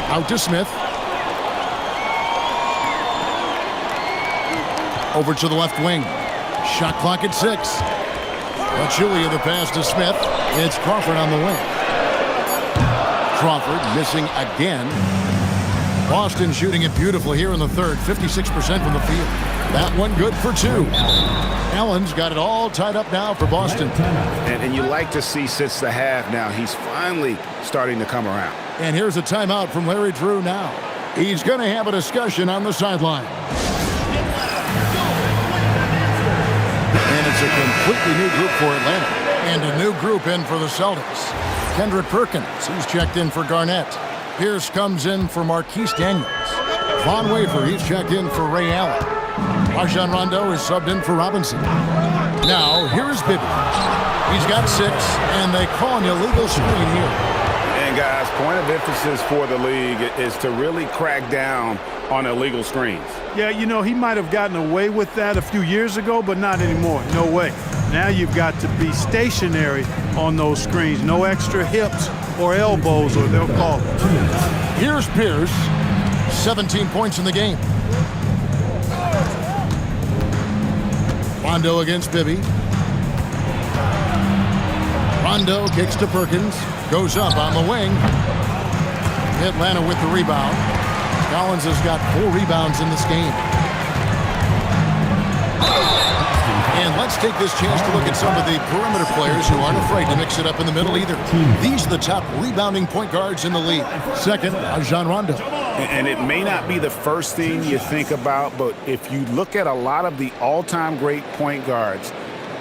Out to Smith. Over to the left wing. Shot clock at 6. Julia the pass to Smith. It's Crawford on the wing. Crawford missing again. Boston shooting it beautifully here in the third. 56% from the field. That one good for 2. Allen's got it all tied up now for Boston. And you like to see since the half now, he's finally starting to come around. And here's a timeout from Larry Drew now. He's going to have a discussion on the sideline. And it's a completely new group for Atlanta. And a new group in for the Celtics. Kendrick Perkins, he's checked in for Garnett. Pierce comes in for Marquise Daniels. Von Wafer, he's checked in for Ray Allen. Rajon Rondo is subbed in for Robinson. Now, here's Bibby. He's got 6, and they call an illegal screen here. And guys, point of emphasis for the league is to really crack down on illegal screens. Yeah, you know, he might have gotten away with that a few years ago, but not anymore. No way. Now you've got to be stationary on those screens. No extra hips or elbows, or they'll call it. Here's Pierce. 17 points in the game. Rondo against Bibby. Rondo kicks to Perkins. Goes up on the wing. Atlanta with the rebound. Collins has got 4 rebounds in this game. And let's take this chance to look at some of the perimeter players who aren't afraid to mix it up in the middle either. These are the top rebounding point guards in the league. Second, Rajon Rondo. And it may not be the first thing you think about, but if you look at a lot of the all-time great point guards,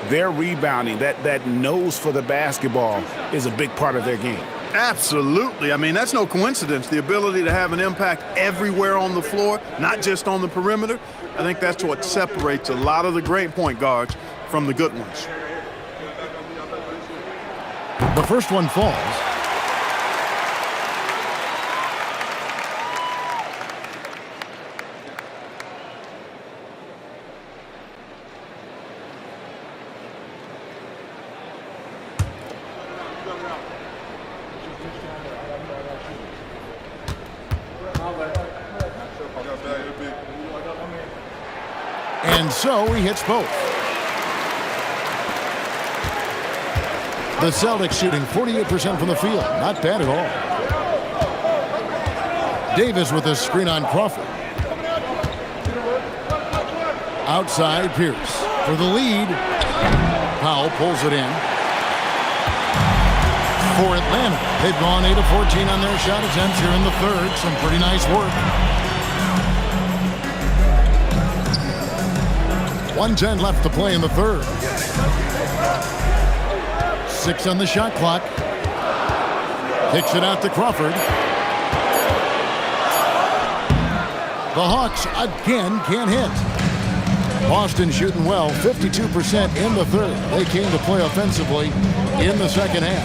their rebounding, that nose for the basketball is a big part of their game. Absolutely. I mean, that's no coincidence. The ability to have an impact everywhere on the floor, not just on the perimeter. I think that's what separates a lot of the great point guards from the good ones. The first one falls. And so he hits both. The Celtics shooting 48% from the field. Not bad at all. Davis with a screen on Crawford. Outside, Pierce for the lead. Powell pulls it in. For Atlanta, they've gone 8 of 14 on their shot attempts here in the third. Some pretty nice work. 1:10 left to play in the third. 6 on the shot clock. Kicks it out to Crawford. The Hawks again can't hit. Boston shooting well, 52% in the third. They came to play offensively in the second half.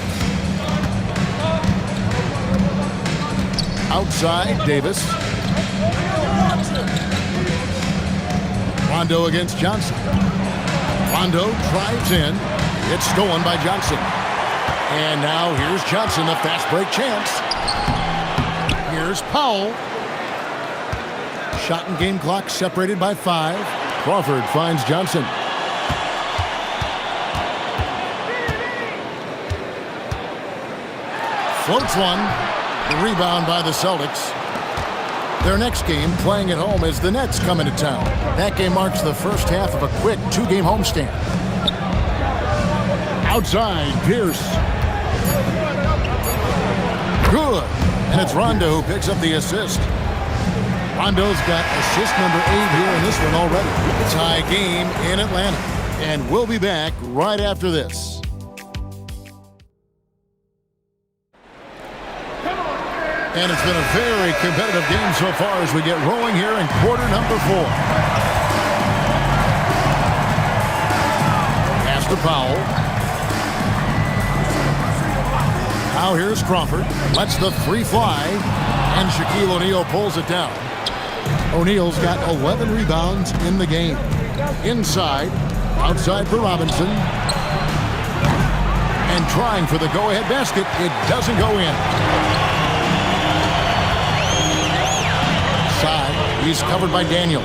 Outside, Davis. Rondo against Johnson. Rondo drives in. It's stolen by Johnson. And now here's Johnson, the fast break chance. Here's Powell. Shot and game clock separated by 5. Crawford finds Johnson. Floats one. The rebound by the Celtics. Their next game, playing at home, as the Nets come into town. That game marks the first half of a quick 2-game homestand. Outside, Pierce. Good. And it's Rondo who picks up the assist. Rondo's got assist number 8 here in this one already. Tie game in Atlanta. And we'll be back right after this. And it's been a very competitive game so far as we get rolling here in quarter number 4. Pass to Powell. Now here's Crawford. Lets the 3 fly. And Shaquille O'Neal pulls it down. O'Neal's got 11 rebounds in the game. Inside. Outside for Robinson. And trying for the go-ahead basket. It doesn't go in. He's covered by Daniels.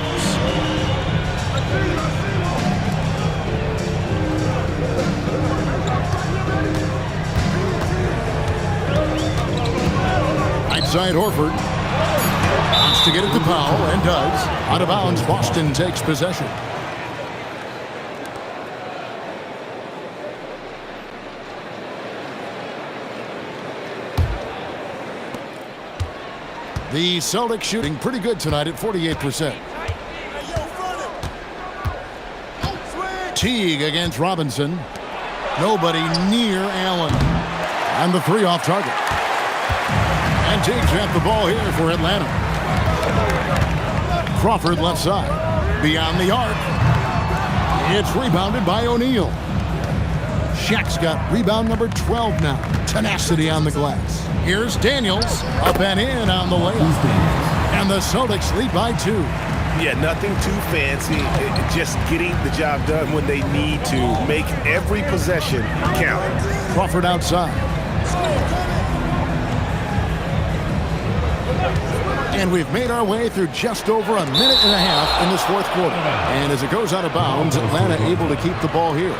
Outside Horford. Wants to get it to Powell and does. Out of bounds, Boston takes possession. The Celtics shooting pretty good tonight at 48%. Teague against Robinson. Nobody near Allen. And the 3 off target. And Teague's got the ball here for Atlanta. Crawford left side. Beyond the arc. It's rebounded by O'Neal. Shaq's got rebound number 12 now. Tenacity on the glass. Here's Daniels. Up and in on the layup. And the Celtics lead by 2. Yeah, nothing too fancy. Just getting the job done when they need to. Make every possession count. Crawford outside. And we've made our way through just over a minute and a half in this fourth quarter. And as it goes out of bounds, Atlanta able to keep the ball here.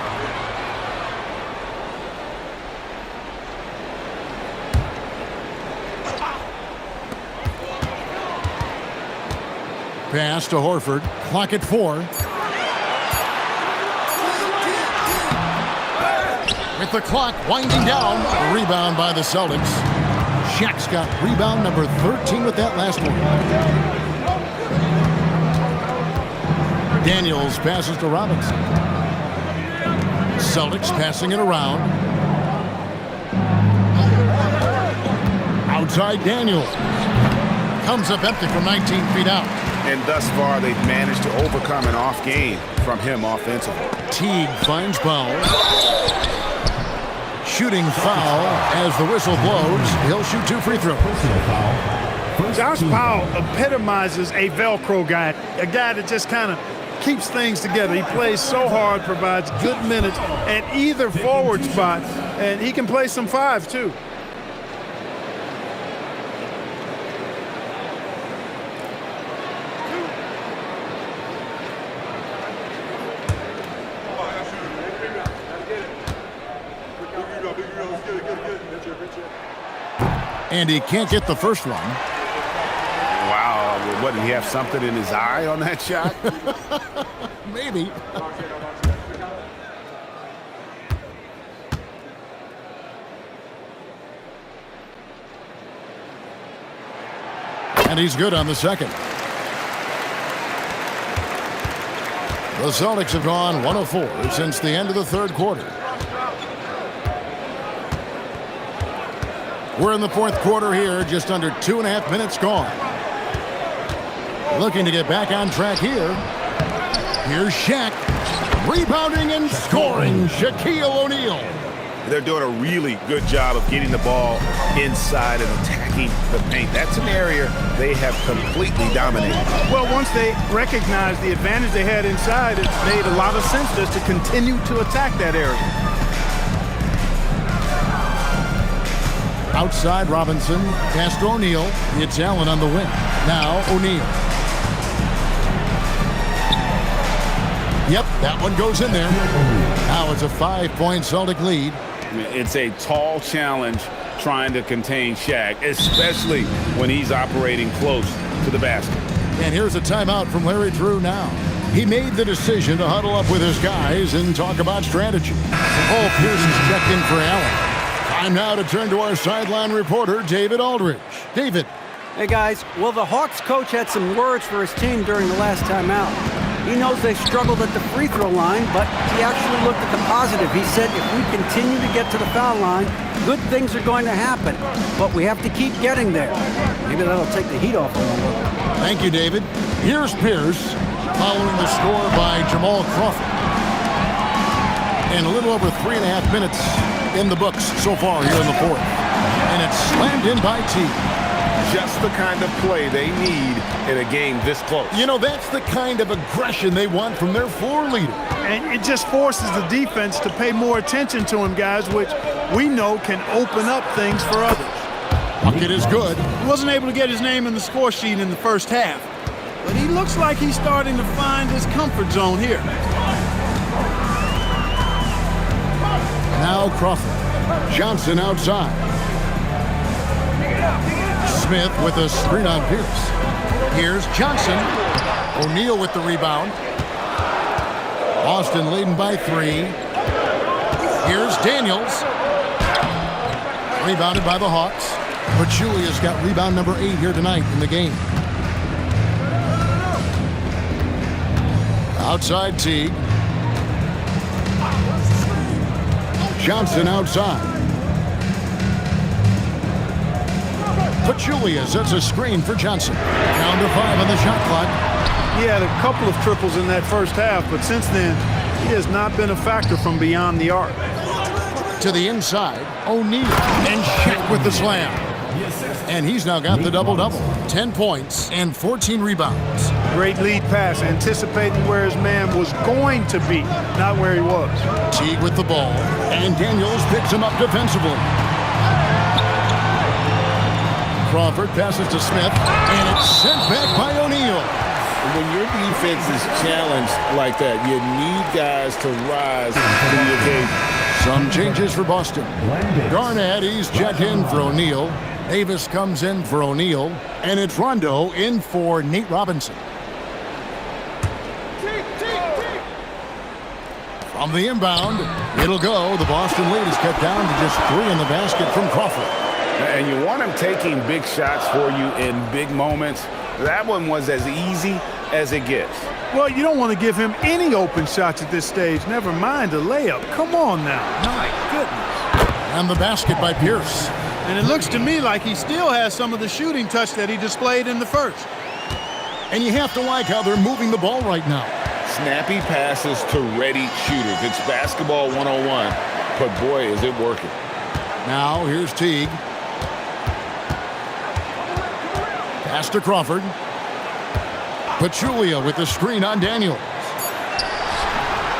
Pass to Horford. Clock at 4. With the clock winding down. Rebound by the Celtics. Shaq's got rebound number 13 with that last one. Daniels passes to Robinson. Celtics passing it around. Outside Daniels. Comes up empty from 19 feet out. And thus far, they've managed to overcome an off game from him offensively. Teague finds Powell. Shooting foul as the whistle blows. He'll shoot 2 free throws. Josh Powell epitomizes a Velcro guy, a guy that just kind of keeps things together. He plays so hard, provides good minutes at either forward spot, And he can play some five, too. And he can't get the first one. Wow, what, did he have something in his eye on that shot? Maybe. And he's good on the second. The Celtics have gone 1 of 4 since the end of the third quarter. We're in the fourth quarter here, just under 2.5 minutes gone. Looking to get back on track here. Here's Shaq. Rebounding and scoring, Shaquille O'Neal. They're doing a really good job of getting the ball inside and attacking the paint. That's an area they have completely dominated. Well, once they recognized the advantage they had inside, it made a lot of sense just to continue to attack that area. Outside Robinson, pass to O'Neal. It's Allen on the wing. Now O'Neal. Yep, that one goes in there. Now it's a 5-point Celtic lead. It's a tall challenge trying to contain Shaq, especially when he's operating close to the basket. And here's a timeout from Larry Drew now. He made the decision to huddle up with his guys and talk about strategy. Paul Pierce is checked in for Allen. Time now to turn to our sideline reporter, David Aldridge. David. Hey, guys. Well, the Hawks coach had some words for his team during the last timeout. He knows they struggled at the free throw line, but he actually looked at the positive. He said if we continue to get to the foul line, good things are going to happen. But we have to keep getting there. Maybe that'll take the heat off a little. Thank you, David. Here's Pierce following the score by Jamal Crawford. And a little over 3.5 minutes in the books so far here in the fourth. And it's slammed in by T. Just the kind of play they need in a game this close. You know, that's the kind of aggression they want from their floor leader. And it just forces the defense to pay more attention to him, guys, which we know can open up things for others. Bucket is good. He wasn't able to get his name in the score sheet in the first half, but he looks like he's starting to find his comfort zone here. Now Crawford. Johnson outside. Smith with a screen on Pierce. Here's Johnson. O'Neal with the rebound. Boston leading by 3. Here's Daniels. Rebounded by the Hawks. Pachulia's got rebound number 8 here tonight in the game. Outside Teague. Johnson outside. Pachulia sets a screen for Johnson. Down to 5 on the shot clock. He had a couple of triples in that first half, but since then, he has not been a factor from beyond the arc. To the inside, O'Neal and Shaq with the slam. And he's now got the double-double. 10 points and 14 rebounds. Great lead pass, anticipating where his man was going to be, not where he was. Teague with the ball, and Daniels picks him up defensively. Crawford passes to Smith, and it's sent back by O'Neal. When your defense is challenged like that, you need guys to rise to the occasion. Some changes for Boston. Garnett, he's checked in for O'Neal. Davis comes in for O'Neal, and it's Rondo in for Nate Robinson. From the inbound, it'll go. The Boston lead is cut down to just 3 in the basket from Crawford. And you want him taking big shots for you in big moments. That one was as easy as it gets. Well, you don't want to give him any open shots at this stage, never mind a layup. Come on now. My goodness. And the basket by Pierce. And it looks to me like he still has some of the shooting touch that he displayed in the first. And you have to like how they're moving the ball right now. Snappy passes to ready shooters. It's basketball 101, but boy, is it working. Now here's Teague. Pass to Crawford. Pachulia with the screen on Daniels.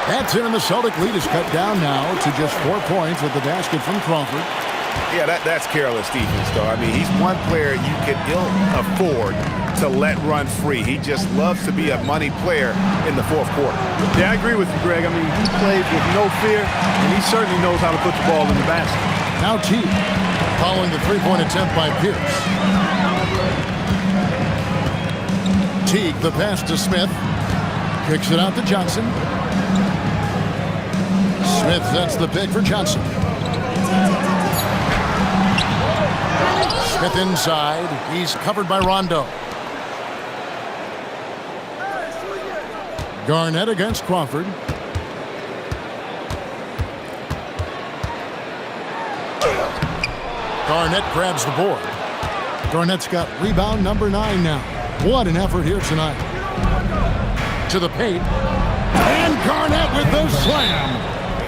That's in, and the Celtic lead is cut down now to just 4 points with the basket from Crawford. Yeah, that's careless defense, though. I mean, he's one player you can ill afford to let run free. He just loves to be a money player in the fourth quarter. Yeah, I agree with you, Greg. I mean, he plays with no fear, and he certainly knows how to put the ball in the basket. Now Teague, following the three-point attempt by Pierce. Teague, the pass to Smith. Kicks it out to Johnson. Smith sets the pick for Johnson. Smith inside. He's covered by Rondo. Garnett against Crawford. Garnett grabs the board. Garnett's got rebound number 9 now. What an effort here tonight. To the paint. And Garnett with the slam.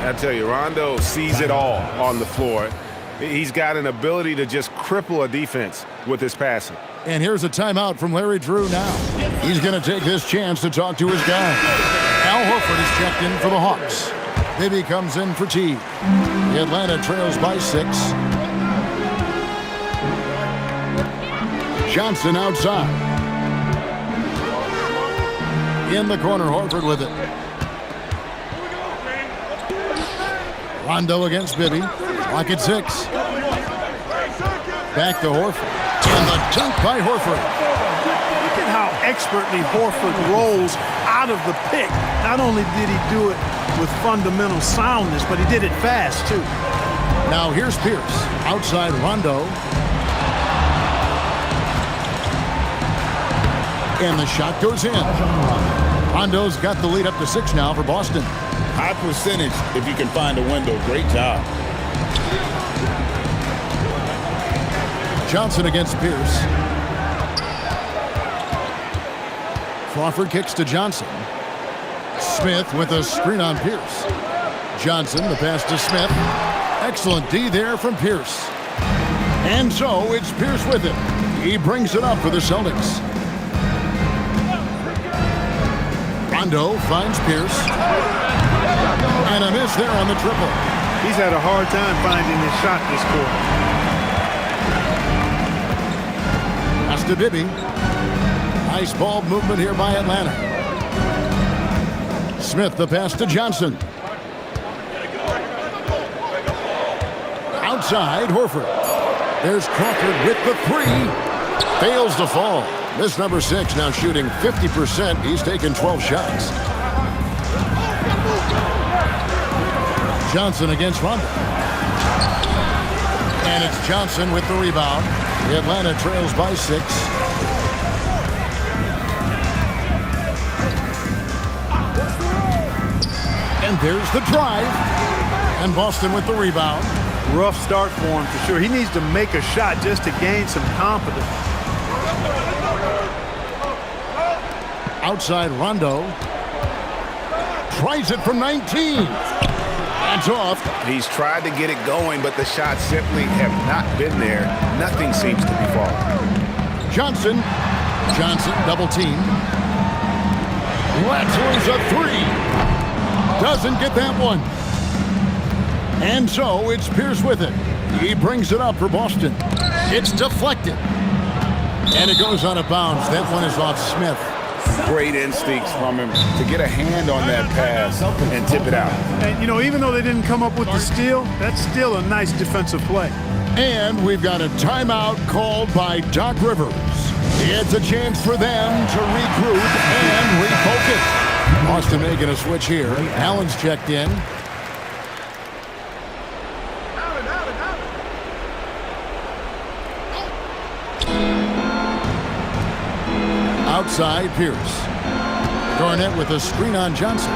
I tell you, Rondo sees it all on the floor. He's got an ability to just cripple a defense with his passing. And here's a timeout from Larry Drew now. He's going to take this chance to talk to his guy. Al Horford is checked in for the Hawks. Bibby comes in for Teague. Atlanta trails by 6. Johnson outside. In the corner, Horford with it. Rondo against Bibby. Clock at 6. Back to Horford. And the dunk by Horford. Look at how expertly Horford rolls out of the pick. Not only did he do it with fundamental soundness, but he did it fast, too. Now here's Pierce. Outside Rondo. And the shot goes in. Rondo's got the lead up to 6 now for Boston. High percentage if you can find a window. Great job. Johnson against Pierce. Crawford kicks to Johnson. Smith with a screen on Pierce. Johnson, the pass to Smith. Excellent D there from Pierce. And so it's Pierce with it. He brings it up for the Celtics. Rondo finds Pierce. And a miss there on the triple. He's had a hard time finding his shot this quarter. Pass to Bibby. Nice ball movement here by Atlanta. Smith, the pass to Johnson. Outside, Horford. There's Crawford with the 3. Fails to fall. This number 6 now shooting 50%. He's taken 12 shots. Johnson against Rondo. And it's Johnson with the rebound. Atlanta trails by 6. And there's the drive. And Boston with the rebound. Rough start for him for sure. He needs to make a shot just to gain some confidence. Outside Rondo. Tries it from 19. That's off. He's tried to get it going, but the shots simply have not been there. Nothing seems to be falling. Johnson. Johnson double team. Let's a 3. Doesn't get that one. And so it's Pierce with it. He brings it up for Boston. It's deflected. And it goes out of bounds. That one is off Smith. Great instincts from him to get a hand on that pass and tip it out. And, you know, even though they didn't come up with the steal, that's still a nice defensive play. And we've got a timeout called by Doc Rivers. It's a chance for them to regroup and refocus. Boston making a switch here. Allen's checked in. Outside, Pierce. Garnett with a screen on Johnson.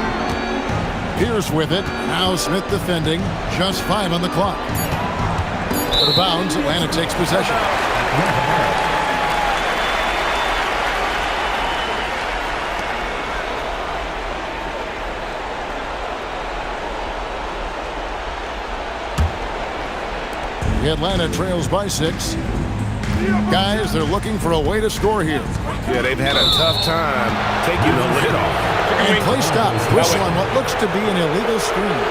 Pierce with it. Now Smith defending. Just 5 on the clock. Out of bounds, Atlanta takes possession. Atlanta trails by 6. Guys, they're looking for a way to score here. Yeah, they've had a tough time taking the lid off. And play stops. Whistle on what looks to be an illegal screen.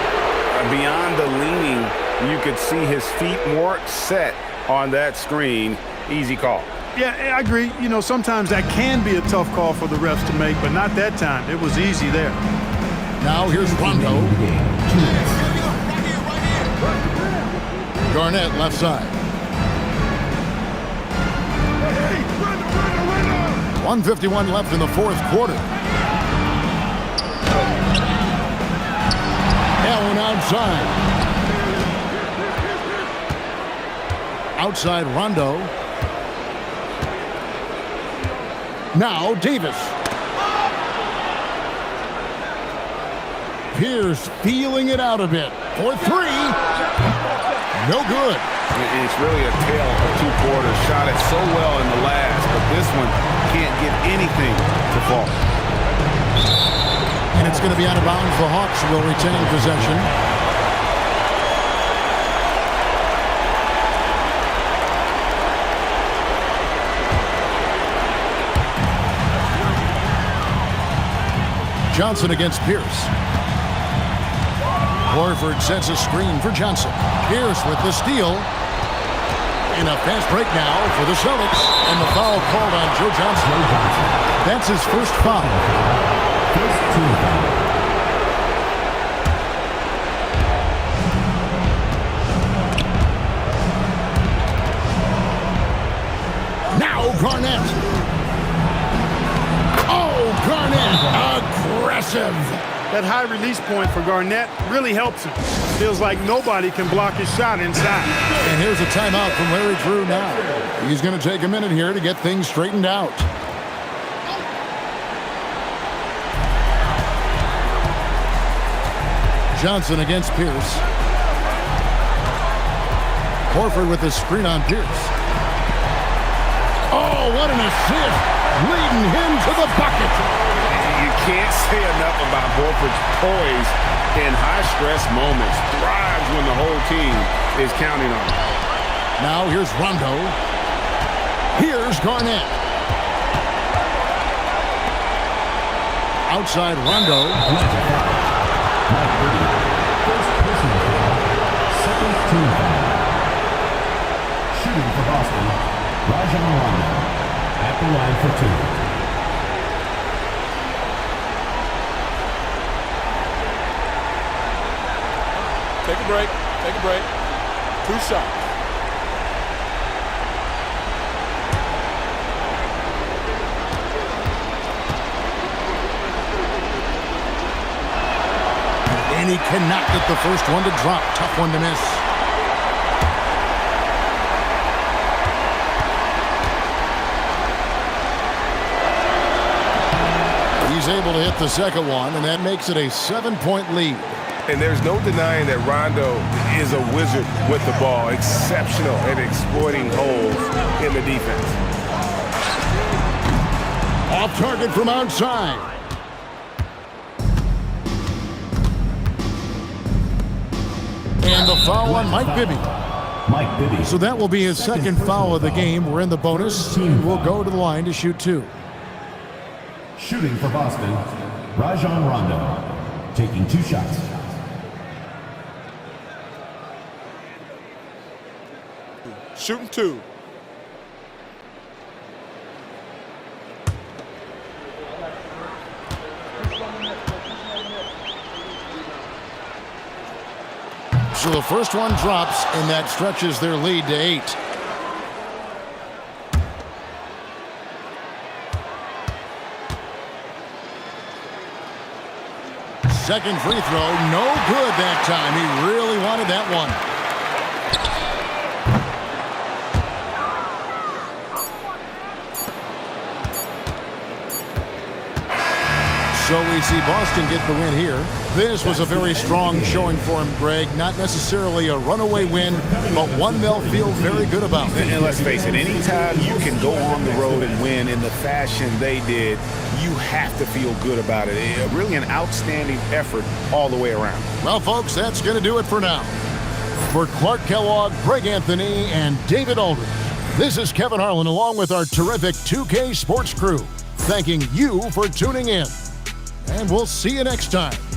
Beyond the leaning, you could see his feet more set on that screen. Easy call. Yeah, I agree. You know, sometimes that can be a tough call for the refs to make, but not that time. It was easy there. Now here's Rondo. Garnett left side. 1:51 left in the fourth quarter. Allen outside. Outside Rondo. Now Davis. Pierce feeling it out a bit. For three. No good. It's really a tale of two quarters. Shot it so well in the last, but this one can't get anything to fall. And it's going to be out of bounds. The Hawks will retain possession. Johnson against Pierce. Horford sets a screen for Johnson. Pierce with the steal. And a fast break now for the Celtics. And the foul called on Joe Johnson. That's his first foul. First team foul. Now Garnett. Oh, Garnett. Aggressive. That high release point for Garnett really helps him. Feels like nobody can block his shot inside. And here's a timeout from Larry Drew now. He's going to take a minute here to get things straightened out. Johnson against Pierce. Horford with the screen on Pierce. Oh, what an assist! Leading him to the bucket. You can't say enough about Horford's poise in high-stress moments. Thrives when the whole team is counting on him. Now here's Rondo. Here's Garnett. Outside Rondo. First personal foul. Second team foul. Shooting for Boston, Rajon Rondo. At the line for two. Take a break. Take a break. 2 shots. And he cannot get the first one to drop. Tough one to miss. He's able to hit the second one, and that makes it a 7-point lead. And there's no denying that Rondo is a wizard with the ball. Exceptional at exploiting holes in the defense. Off target from outside. And the foul on Mike Bibby. Mike Bibby. So that will be his second foul of the game. We're in the bonus. We'll go to the line to shoot 2. Shooting for Boston, Rajon Rondo. Taking 2 shots. Shooting 2. So the first one drops, and that stretches their lead to 8. Second free throw, no good that time. He really wanted that one. So we see Boston get the win here. This was a very strong showing for him, Greg. Not necessarily a runaway win, but one they'll feel very good about. And let's face it, anytime you can go on the road and win in the fashion they did, you have to feel good about it. Really an outstanding effort all the way around. Well, folks, that's going to do it for now. For Clark Kellogg, Greg Anthony, and David Aldridge, this is Kevin Harlan along with our terrific 2K Sports crew, thanking you for tuning in. And we'll see you next time